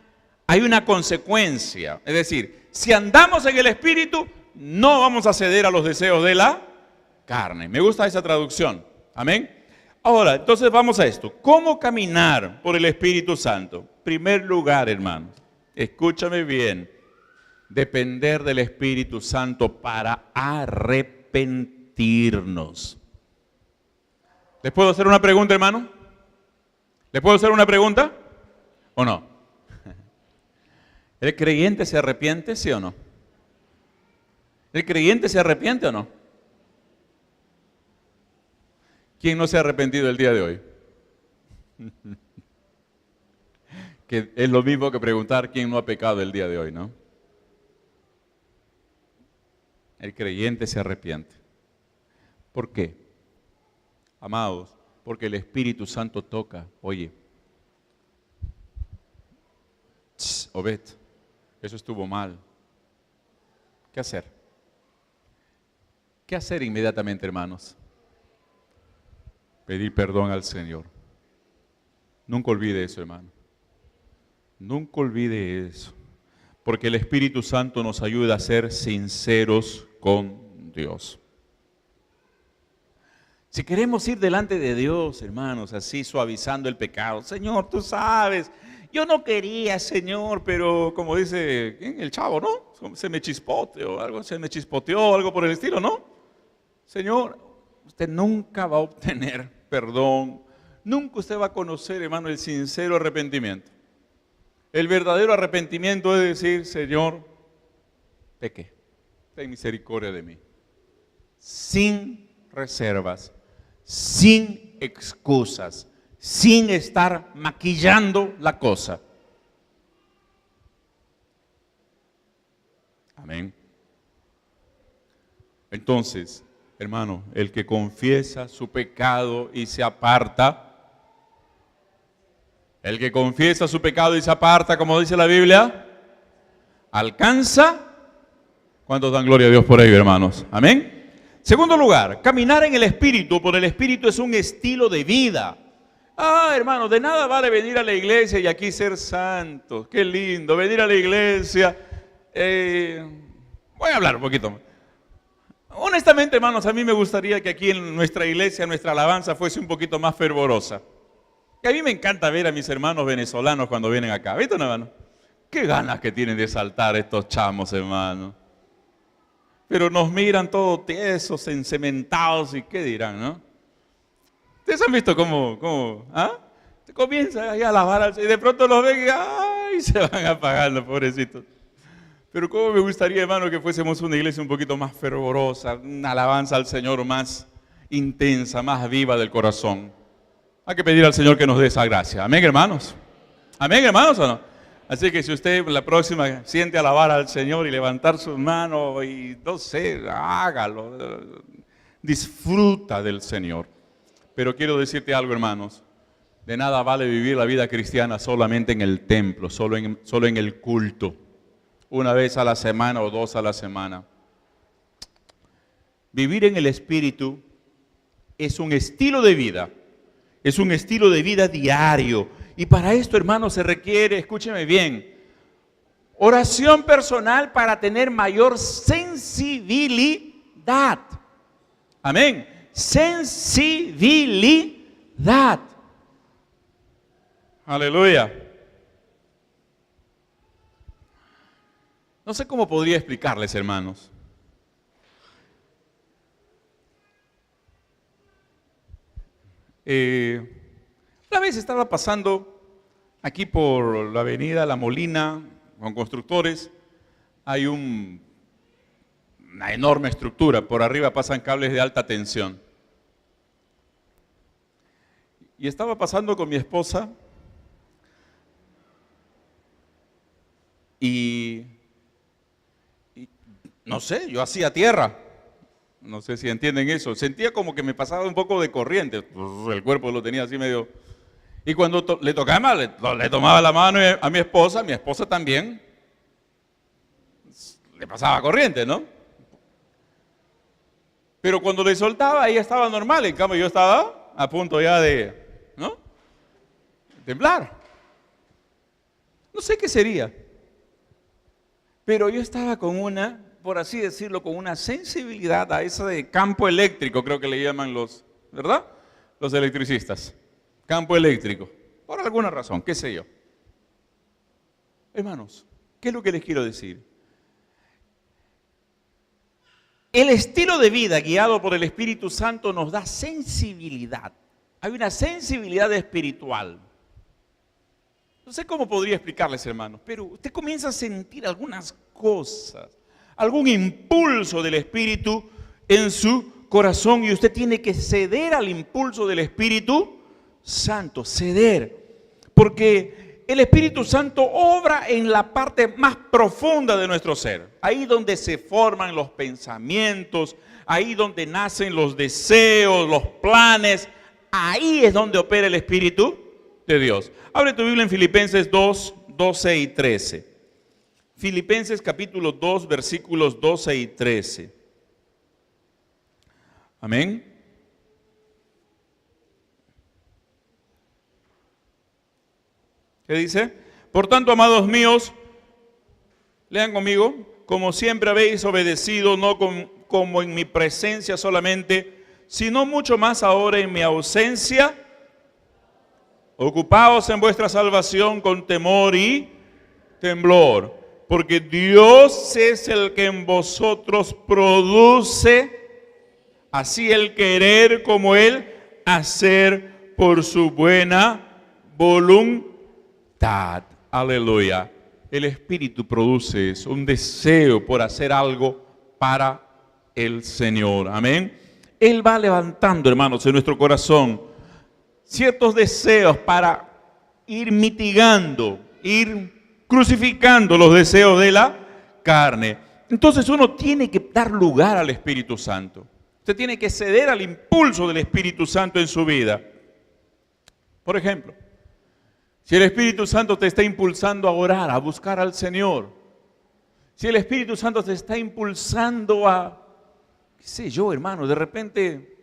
consecuencia. Es decir, si andamos en el Espíritu, no vamos a ceder a los deseos de la carne. Me gusta esa traducción. Amén. Ahora, entonces vamos a esto. ¿Cómo caminar por el Espíritu Santo? Primer lugar, hermanos, escúchame bien. Depender del Espíritu Santo para arrepentirnos. ¿Les puedo hacer una pregunta, hermano? ¿Les puedo hacer una pregunta? ¿O no? ¿El creyente se arrepiente, sí o no? ¿El creyente se arrepiente o no? ¿Quién no se ha arrepentido el día de hoy? Que es lo mismo que preguntar quién no ha pecado el día de hoy, ¿no? El creyente se arrepiente. ¿Por qué? Amados, porque el Espíritu Santo toca. Oye, Obed, eso estuvo mal. ¿Qué hacer? ¿Qué hacer inmediatamente, hermanos? Pedir perdón al Señor. Nunca olvide eso, hermano. Nunca olvide eso. Porque el Espíritu Santo nos ayuda a ser sinceros con Dios. Si queremos ir delante de Dios, hermanos, así suavizando el pecado. Señor, tú sabes, yo no quería, Señor, pero como dice el chavo, ¿no? Se me chispoteó algo por el estilo, ¿no? Señor, usted nunca va a obtener perdón. Nunca usted va a conocer, hermano, el sincero arrepentimiento. El verdadero arrepentimiento es decir, Señor, pequé, ten misericordia de mí. Sin reservas, sin excusas, sin estar maquillando la cosa. Amén. Entonces, hermano, el que confiesa su pecado y se aparta, el que confiesa su pecado y se aparta, como dice la Biblia, alcanza. ¿Cuántos dan gloria a Dios por ello, hermanos? Amén. Segundo lugar, caminar en el Espíritu, por el Espíritu es un estilo de vida. Hermano, de nada vale venir a la iglesia y aquí ser santos. Qué lindo, venir a la iglesia. Voy a hablar un poquito. Honestamente, hermanos, a mí me gustaría que aquí en nuestra iglesia, nuestra alabanza fuese un poquito más fervorosa. Que a mí me encanta ver a mis hermanos venezolanos cuando vienen acá. ¿Viste, hermano? Qué ganas que tienen de saltar estos chamos, hermano. Pero nos miran todos tiesos, encementados y qué dirán, ¿no? ¿Ustedes han visto cómo se comienza a alabar al Señor y de pronto los ven y ¡ay! Se van apagando, pobrecitos. Pero cómo me gustaría, hermano, que fuésemos una iglesia un poquito más fervorosa, una alabanza al Señor más intensa, más viva del corazón. Hay que pedir al Señor que nos dé esa gracia. Amén, hermanos. Amén, hermanos, ¿o no? Así que si usted la próxima siente alabar al Señor y levantar sus manos y no sé, hágalo. Disfruta del Señor. Pero quiero decirte algo, hermanos. De nada vale vivir la vida cristiana solamente en el templo, solo en el culto. Una vez a la semana o dos a la semana. Vivir en el Espíritu es un estilo de vida. Es un estilo de vida diario. Y para esto, hermanos, se requiere, escúcheme bien, oración personal para tener mayor sensibilidad. Amén. Sensibilidad. Aleluya. No sé cómo podría explicarles, hermanos. Una vez estaba pasando aquí por la avenida La Molina con constructores. Hay una enorme estructura. Por arriba pasan cables de alta tensión. Y estaba pasando con mi esposa y no sé, yo hacía tierra. No sé si entienden eso. Sentía como que me pasaba un poco de corriente. El cuerpo lo tenía así medio. Y cuando le tocaba, le tomaba la mano a mi esposa también le pasaba corriente, ¿no? Pero cuando le soltaba, ella estaba normal. En cambio, yo estaba a punto ya de, ¿no? Temblar. No sé qué sería. Pero yo estaba con una, por así decirlo, con una sensibilidad a ese de campo eléctrico, creo que le llaman ¿verdad? Los electricistas. Campo eléctrico. Por alguna razón, qué sé yo. Hermanos, ¿qué es lo que les quiero decir? El estilo de vida guiado por el Espíritu Santo nos da sensibilidad. Hay una sensibilidad espiritual. No sé cómo podría explicarles, hermanos, pero usted comienza a sentir algunas cosas, algún impulso del Espíritu en su corazón y usted tiene que ceder al impulso del Espíritu Santo, ceder, porque el Espíritu Santo obra en la parte más profunda de nuestro ser, ahí donde se forman los pensamientos, ahí donde nacen los deseos, los planes, ahí es donde opera el Espíritu de Dios. Abre tu Biblia en Filipenses 2, 12 y 13. Filipenses capítulo 2, versículos 12 y 13. Amén. ¿Qué dice? Por tanto, amados míos, lean conmigo, como siempre habéis obedecido, no como en mi presencia solamente, sino mucho más ahora en mi ausencia, ocupaos en vuestra salvación con temor y temblor, porque Dios es el que en vosotros produce así el querer como el hacer por su buena voluntad. Aleluya. El Espíritu produce eso, un deseo por hacer algo para el Señor. Amén. Él va levantando, hermanos, en nuestro corazón ciertos deseos para ir mitigando, ir crucificando los deseos de la carne. Entonces uno tiene que dar lugar al Espíritu Santo. Usted tiene que ceder al impulso del Espíritu Santo en su vida. Por ejemplo, si el Espíritu Santo te está impulsando a orar, a buscar al Señor, si el Espíritu Santo te está impulsando a, qué sé yo, hermano, de repente,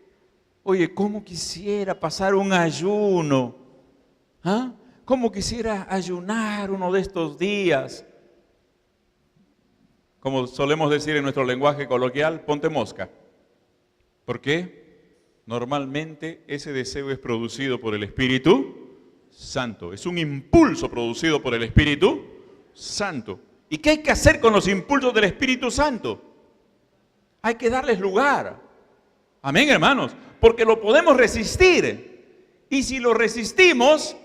oye, ¿cómo quisiera pasar un ayuno? ¿Ah? ¿Cómo quisiera ayunar uno de estos días? Como solemos decir en nuestro lenguaje coloquial, ponte mosca. ¿Por qué? Normalmente ese deseo es producido por el Espíritu Santo. Es un impulso producido por el Espíritu Santo. ¿Y qué hay que hacer con los impulsos del Espíritu Santo? Hay que darles lugar. Amén, hermanos. Porque lo podemos resistir. Y si lo resistimos,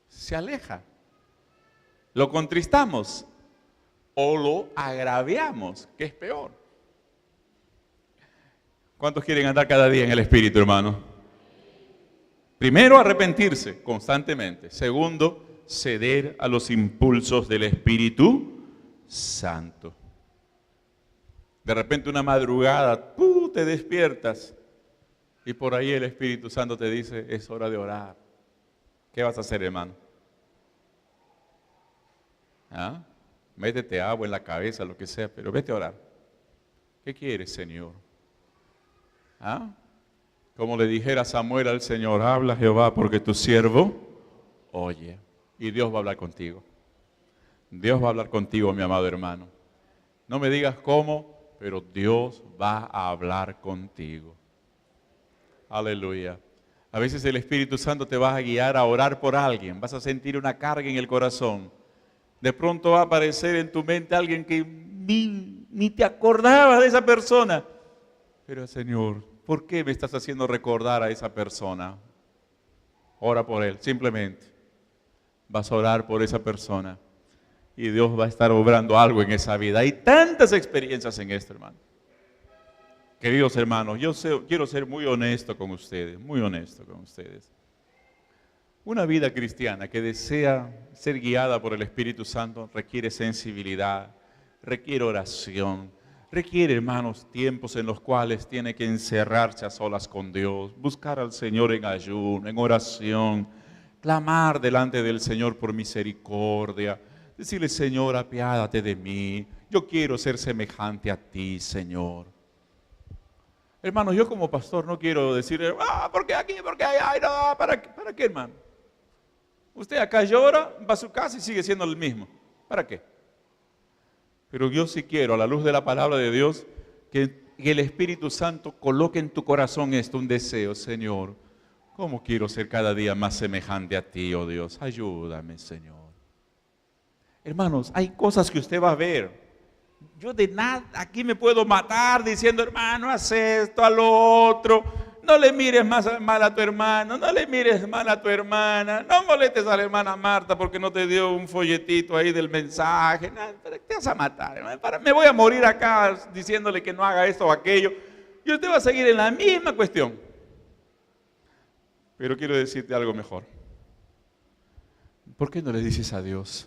se aleja. Lo contristamos o lo agraviamos, que es peor. ¿Cuántos quieren andar cada día en el Espíritu, hermano? Primero, arrepentirse constantemente. Segundo, ceder a los impulsos del Espíritu Santo. De repente una madrugada, te despiertas y por ahí el Espíritu Santo te dice, es hora de orar. ¿Qué vas a hacer, hermano? ¿Ah? Métete agua en la cabeza, lo que sea, pero vete a orar. ¿Qué quieres, Señor? ¿Ah? Como le dijera Samuel al Señor, habla Jehová porque tu siervo oye. Y Dios va a hablar contigo. Dios va a hablar contigo, mi amado hermano. No me digas cómo, pero Dios va a hablar contigo. Aleluya. A veces el Espíritu Santo te va a guiar a orar por alguien. Vas a sentir una carga en el corazón. De pronto va a aparecer en tu mente alguien que ni te acordabas de esa persona. Pero Señor, ¿por qué me estás haciendo recordar a esa persona? Ora por él, simplemente. Vas a orar por esa persona y Dios va a estar obrando algo en esa vida. Hay tantas experiencias en esto, hermano. Queridos hermanos, quiero ser muy honesto con ustedes, muy honesto con ustedes. Una vida cristiana que desea ser guiada por el Espíritu Santo requiere sensibilidad, requiere oración, requiere, hermanos, tiempos en los cuales tiene que encerrarse a solas con Dios, buscar al Señor en ayuno, en oración, clamar delante del Señor por misericordia, decirle, Señor, apiádate de mí, yo quiero ser semejante a ti, Señor. Hermanos, yo como pastor no quiero decir, ¿por qué aquí? ¿Por qué allá? No, ¿para qué, hermano? Usted acá llora, va a su casa y sigue siendo el mismo. ¿Para qué? Pero yo sí quiero, a la luz de la palabra de Dios, que el Espíritu Santo coloque en tu corazón un deseo, Señor. ¿Cómo quiero ser cada día más semejante a ti, oh Dios? Ayúdame, Señor. Hermanos, hay cosas que usted va a ver. Yo de nada aquí me puedo matar diciendo, hermano, haz esto, a lo otro. No le mires mal a tu hermano, no le mires mal a tu hermana, no molestes a la hermana Marta porque no te dio un folletito ahí del mensaje. No, te vas a matar, hermano. Me voy a morir acá diciéndole que no haga esto o aquello. Y usted va a seguir en la misma cuestión. Pero quiero decirte algo mejor. ¿Por qué no le dices a Dios: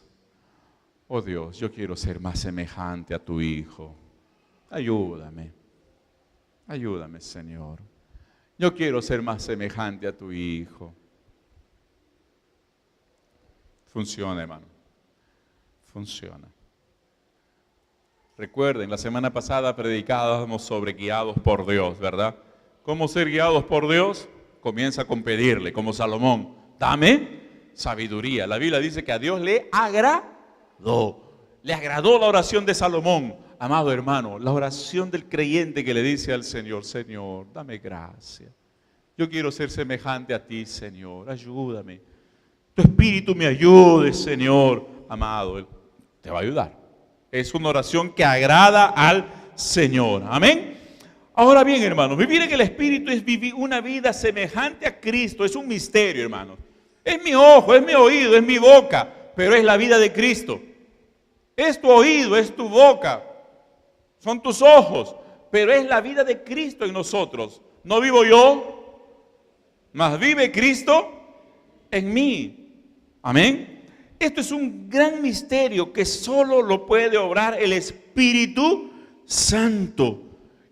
oh Dios, yo quiero ser más semejante a tu Hijo? Ayúdame. Ayúdame, Señor. Yo quiero ser más semejante a tu Hijo. Funciona, hermano. Funciona. Recuerden, la semana pasada predicábamos sobre guiados por Dios, ¿verdad? ¿Cómo ser guiados por Dios? Comienza con pedirle, como Salomón: dame sabiduría. La Biblia dice que a Dios le agradó. Le agradó la oración de Salomón. Amado hermano, la oración del creyente que le dice al Señor: Señor, dame gracia. Yo quiero ser semejante a ti, Señor. Ayúdame. Tu Espíritu me ayude, Señor. Amado, Él te va a ayudar. Es una oración que agrada al Señor. Amén. Ahora bien, hermanos, vivir en el Espíritu es vivir una vida semejante a Cristo. Es un misterio, hermanos. Es mi ojo, es mi oído, es mi boca, pero es la vida de Cristo. Es tu oído, es tu boca, son tus ojos, pero es la vida de Cristo en nosotros. No vivo yo, mas vive Cristo en mí. Amén. Esto es un gran misterio que solo lo puede obrar el Espíritu Santo.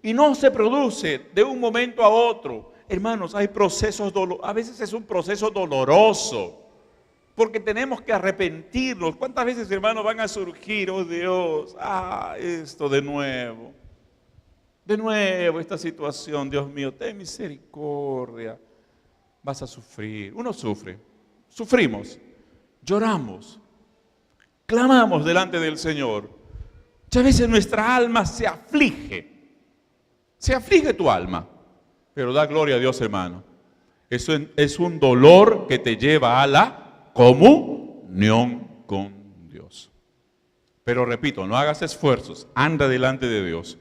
Y no se produce de un momento a otro. Hermanos, hay procesos a veces es un proceso doloroso, porque tenemos que arrepentirnos. ¿Cuántas veces, hermanos, van a surgir: oh Dios, esto de nuevo esta situación, Dios mío, ten misericordia? Vas a sufrir. Uno sufre, sufrimos, lloramos, clamamos delante del Señor. Muchas veces nuestra alma se aflige tu alma, pero da gloria a Dios, hermano. Eso es un dolor que te lleva a la comunión con Dios. Pero repito, no hagas esfuerzos, anda delante de Dios.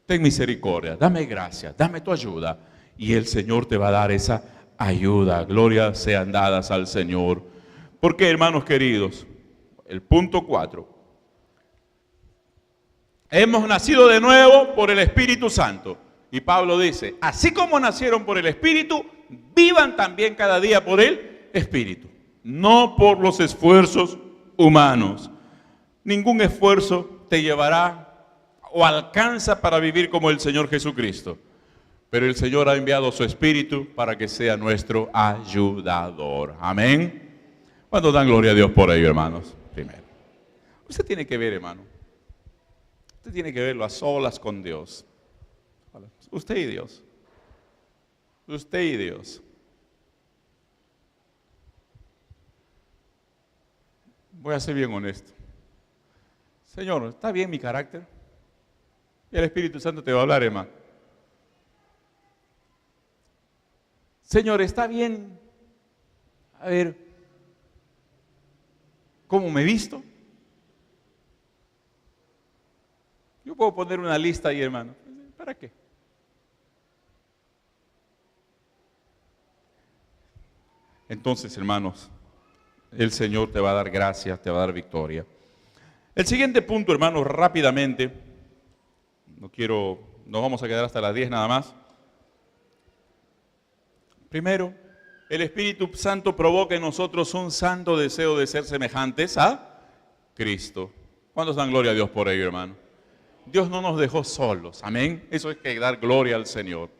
Ten misericordia, dame gracia, dame tu ayuda, y el Señor te va a dar esa ayuda. Gloria sean dadas al Señor. Porque, hermanos queridos, el punto 4. Hemos nacido de nuevo por el Espíritu Santo. Y Pablo dice: así como nacieron por el Espíritu, vivan también cada día por el Espíritu. No por los esfuerzos humanos. Ningún esfuerzo te llevará o alcanza para vivir como el Señor Jesucristo. Pero el Señor ha enviado su Espíritu para que sea nuestro ayudador. Amén. ¿Cuántos dan gloria a Dios por ello, hermanos? Primero, usted tiene que ver, hermano. Usted tiene que verlo a solas con Dios. Usted y Dios. Usted y Dios. Voy a ser bien honesto. Señor, ¿está bien mi carácter? Y el Espíritu Santo te va a hablar, hermano. Señor, ¿está bien? A ver, ¿cómo me he visto? Yo puedo poner una lista ahí, hermano. ¿Para qué? Entonces, hermanos, el Señor te va a dar gracia, te va a dar victoria. El siguiente punto, hermanos, rápidamente. Nos vamos a quedar hasta las 10 nada más. Primero, el Espíritu Santo provoca en nosotros un santo deseo de ser semejantes a Cristo. ¿Cuántos dan gloria a Dios por ello, hermano? Dios no nos dejó solos, amén. Eso es que dar gloria al Señor.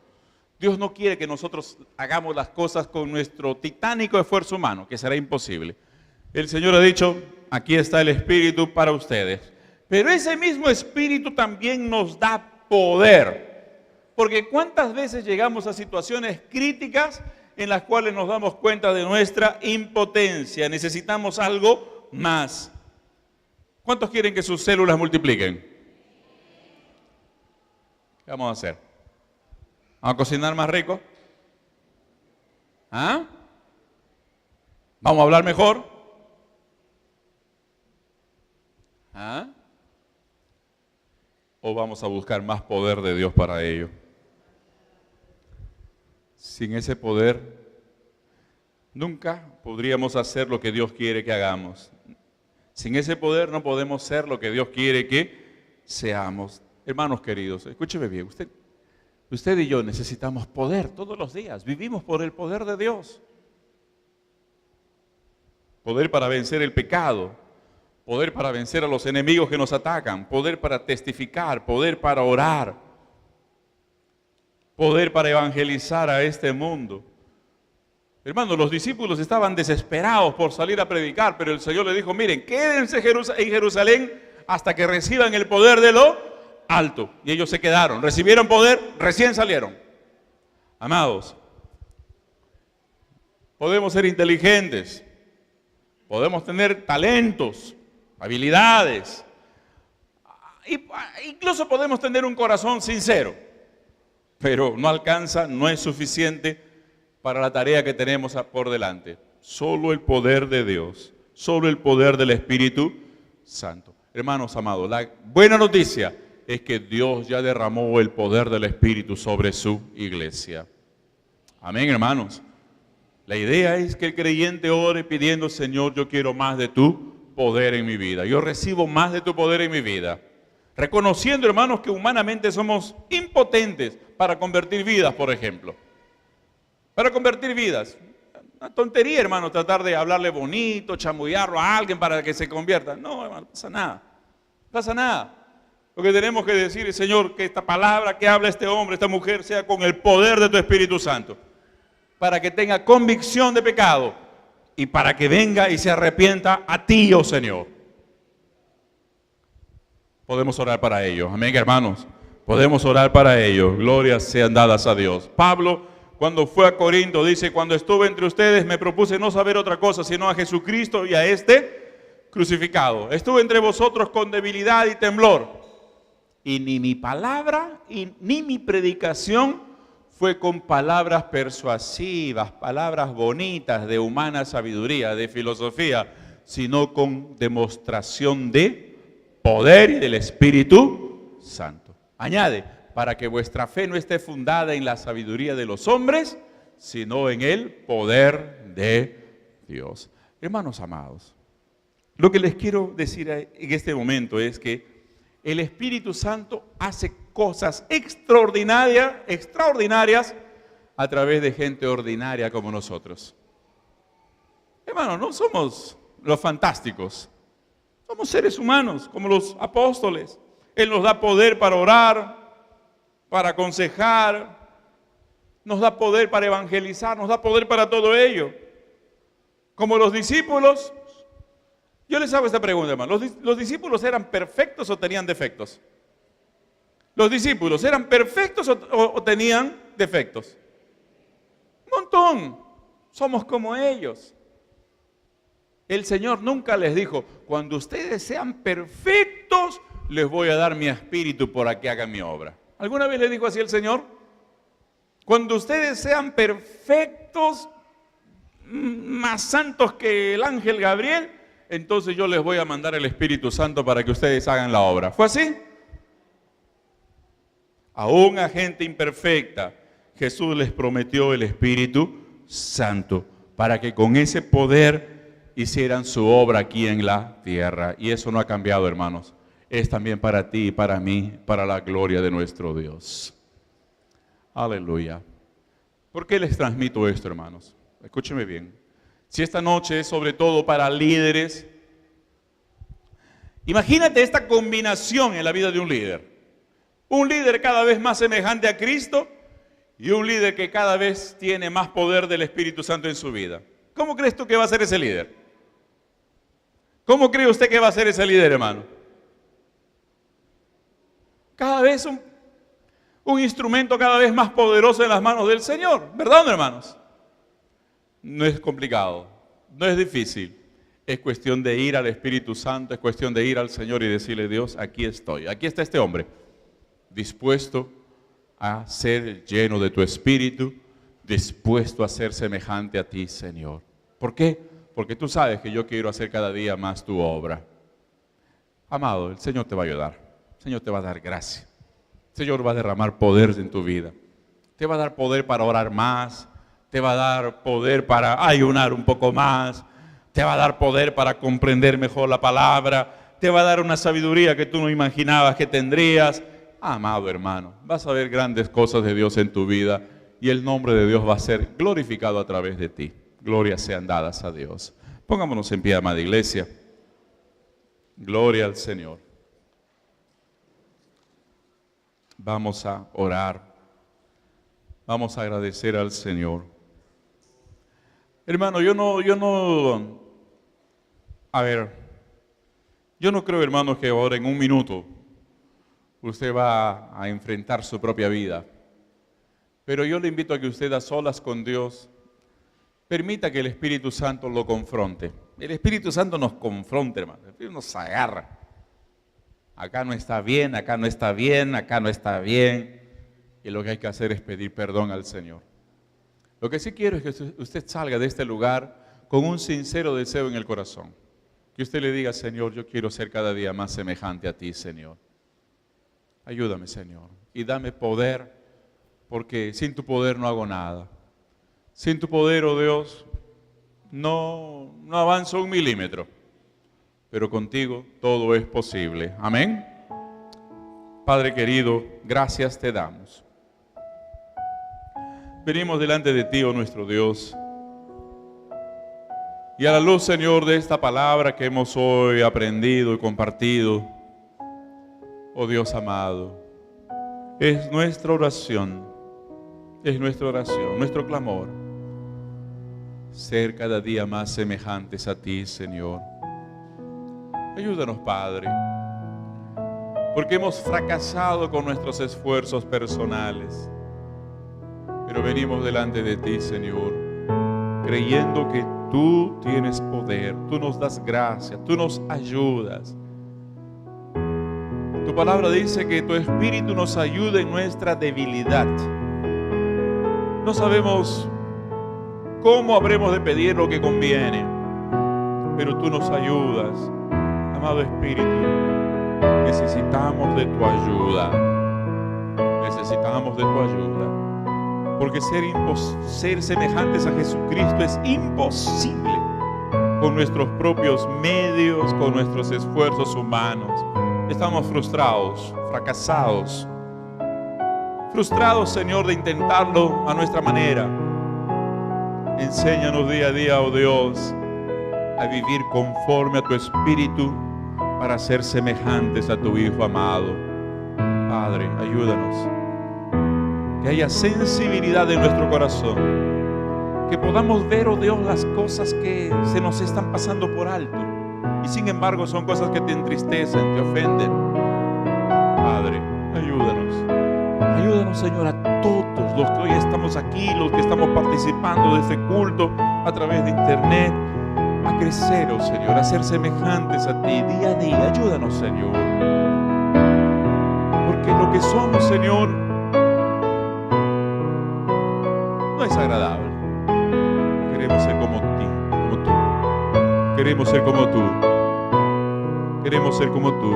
Dios no quiere que nosotros hagamos las cosas con nuestro titánico esfuerzo humano, que será imposible. El Señor ha dicho: aquí está el Espíritu para ustedes. Pero ese mismo Espíritu también nos da poder. Porque ¿cuántas veces llegamos a situaciones críticas en las cuales nos damos cuenta de nuestra impotencia? Necesitamos algo más. ¿Cuántos quieren que sus células multipliquen? ¿Qué vamos a hacer? ¿Vamos a cocinar más rico? ¿Ah? ¿Vamos a hablar mejor? ¿Ah? ¿O vamos a buscar más poder de Dios para ello? Sin ese poder, nunca podríamos hacer lo que Dios quiere que hagamos. Sin ese poder no podemos ser lo que Dios quiere que seamos. Hermanos queridos, escúcheme bien, usted y yo necesitamos poder todos los días. Vivimos por el poder de Dios. Poder para vencer el pecado, poder para vencer a los enemigos que nos atacan, poder para testificar, poder para orar, poder para evangelizar a este mundo. Hermanos, los discípulos estaban desesperados por salir a predicar, pero el Señor le dijo, miren, quédense en Jerusalén hasta que reciban el poder de lo alto. Y ellos se quedaron, recibieron poder, recién salieron. Amados, podemos ser inteligentes, podemos tener talentos, habilidades, incluso podemos tener un corazón sincero, pero no alcanza, no es suficiente para la tarea que tenemos por delante. Solo el poder de Dios, solo el poder del Espíritu Santo. Hermanos amados, la buena noticia es que Dios ya derramó el poder del Espíritu sobre su iglesia. Amén, hermanos. La idea es que el creyente ore pidiendo, Señor, yo quiero más de tu poder en mi vida. Yo recibo más de tu poder en mi vida. Reconociendo, hermanos, que humanamente somos impotentes para convertir vidas, por ejemplo. Para convertir vidas. Una tontería, hermano, tratar de hablarle bonito, chamullarlo a alguien para que se convierta. No, hermano, no pasa nada. No pasa nada. Lo que tenemos que decir es, Señor, que esta palabra que habla este hombre, esta mujer, sea con el poder de tu Espíritu Santo. Para que tenga convicción de pecado y para que venga y se arrepienta a ti, oh Señor. Podemos orar para ello. Amén, hermanos. Podemos orar para ello. Glorias sean dadas a Dios. Pablo, cuando fue a Corinto, dice, cuando estuve entre ustedes me propuse no saber otra cosa, sino a Jesucristo y a este crucificado. Estuve entre vosotros con debilidad y temblor. Y ni mi palabra ni mi predicación fue con palabras persuasivas, palabras bonitas de humana sabiduría, de filosofía, sino con demostración de poder y del Espíritu Santo. Añade, para que vuestra fe no esté fundada en la sabiduría de los hombres, sino en el poder de Dios. Hermanos amados, lo que les quiero decir en este momento es que el Espíritu Santo hace cosas extraordinarias a través de gente ordinaria como nosotros. Hermanos, no somos los fantásticos. Somos seres humanos como los apóstoles. Él nos da poder para orar, para aconsejar, nos da poder para evangelizar, nos da poder para todo ello. Como los discípulos. Yo les hago esta pregunta, hermano. ¿Los discípulos eran perfectos o tenían defectos? ¿Los discípulos eran perfectos o tenían defectos? Un montón. Somos como ellos. El Señor nunca les dijo, cuando ustedes sean perfectos, les voy a dar mi espíritu para que hagan mi obra. ¿Alguna vez les dijo así el Señor? Cuando ustedes sean perfectos, más santos que el ángel Gabriel, entonces yo les voy a mandar el Espíritu Santo para que ustedes hagan la obra. ¿Fue así? Aún a gente imperfecta, Jesús les prometió el Espíritu Santo para que con ese poder hicieran su obra aquí en la tierra. Y eso no ha cambiado, hermanos. Es también para ti y para mí, para la gloria de nuestro Dios. Aleluya. ¿Por qué les transmito esto, hermanos? Escúcheme bien. Si esta noche es sobre todo para líderes, imagínate esta combinación en la vida de un líder. Un líder cada vez más semejante a Cristo y un líder que cada vez tiene más poder del Espíritu Santo en su vida. ¿Cómo crees tú que va a ser ese líder? ¿Cómo cree usted que va a ser ese líder, hermano? Cada vez un instrumento cada vez más poderoso en las manos del Señor. ¿Verdad, hermanos? No es complicado, no es difícil. Es cuestión de ir al Espíritu Santo, es cuestión de ir al Señor y decirle, Dios, aquí estoy. Aquí está este hombre, dispuesto a ser lleno de tu Espíritu, dispuesto a ser semejante a ti, Señor. ¿Por qué? Porque tú sabes que yo quiero hacer cada día más tu obra. Amado, el Señor te va a ayudar. El Señor te va a dar gracia. El Señor va a derramar poder en tu vida. te va a dar poder para orar más, te va a dar poder para ayunar un poco más, te va a dar poder para comprender mejor la palabra, te va a dar una sabiduría que tú no imaginabas que tendrías. Amado hermano, vas a ver grandes cosas de Dios en tu vida y el nombre de Dios va a ser glorificado a través de ti. Glorias sean dadas a Dios. Pongámonos en pie, amada iglesia. Gloria al Señor. Vamos a orar. Vamos a agradecer al Señor. Hermano, yo no creo, hermano, que ahora en un minuto usted va a enfrentar su propia vida. Pero yo le invito a que usted a solas con Dios permita que el Espíritu Santo lo confronte. El Espíritu Santo nos confronta, hermano. El Espíritu nos agarra. Acá no está bien, acá no está bien, acá no está bien. Y lo que hay que hacer es pedir perdón al Señor. Lo que sí quiero es que usted salga de este lugar con un sincero deseo en el corazón. Que usted le diga, Señor, yo quiero ser cada día más semejante a ti, Señor. Ayúdame, Señor, y dame poder, porque sin tu poder no hago nada. Sin tu poder, oh Dios, no avanzo un milímetro. Pero contigo todo es posible. Amén. Padre querido, gracias te damos. Venimos delante de ti, oh nuestro Dios. Y a la luz, Señor, de esta palabra que hemos hoy aprendido y compartido, oh Dios amado, es nuestra oración, nuestro clamor, ser cada día más semejantes a ti, Señor. Ayúdanos, Padre, porque hemos fracasado con nuestros esfuerzos personales, pero venimos delante de ti, Señor, creyendo que tú tienes poder, tú nos das gracia, tú nos ayudas. Tu palabra dice que tu Espíritu nos ayuda en nuestra debilidad. No sabemos cómo habremos de pedir lo que conviene, pero tú nos ayudas. Amado Espíritu, necesitamos de tu ayuda. Necesitamos de tu ayuda. Porque ser semejantes a Jesucristo es imposible con nuestros propios medios, con nuestros esfuerzos humanos. Estamos frustrados, fracasados. Frustrados, Señor, de intentarlo a nuestra manera. Enséñanos día a día, oh Dios, a vivir conforme a tu Espíritu para ser semejantes a tu Hijo amado. Padre, ayúdanos. Que haya sensibilidad en nuestro corazón. Que podamos ver, oh Dios, las cosas que se nos están pasando por alto. Y sin embargo son cosas que te entristecen, te ofenden. Padre, ayúdanos. Ayúdanos, Señor, a todos los que hoy estamos aquí, los que estamos participando de este culto a través de internet, a crecer, oh Señor, a ser semejantes a ti día a día. Ayúdanos, Señor. Porque lo que somos, Señor, no es agradable. Queremos ser como ti, como tú. Queremos ser como tú. Queremos ser como tú.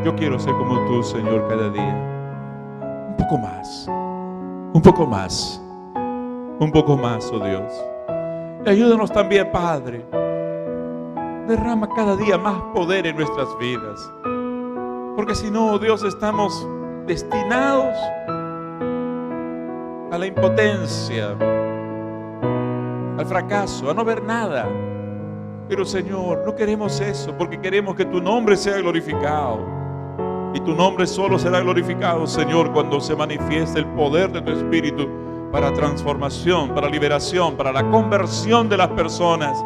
Yo quiero ser como tú, Señor, cada día. Un poco más. Un poco más. Un poco más, oh Dios. Y ayúdanos también, Padre. Derrama cada día más poder en nuestras vidas. Porque si no, oh Dios, estamos destinados a la impotencia, al fracaso, a no ver nada. Pero Señor, no queremos eso, porque queremos que tu nombre sea glorificado. Y tu nombre solo será glorificado, Señor, cuando se manifieste el poder de tu Espíritu para transformación, para liberación, para la conversión de las personas,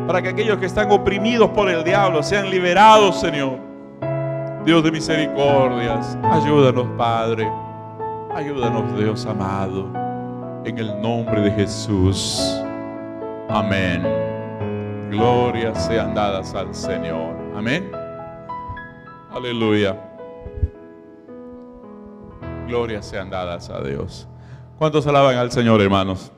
para que aquellos que están oprimidos por el diablo sean liberados, Señor. Dios de misericordias, ayúdanos, Padre. Ayúdanos, Dios amado, en el nombre de Jesús. Amén. Glorias sean dadas al Señor. Amén. Aleluya. Glorias sean dadas a Dios. ¿Cuántos alaban al Señor, hermanos?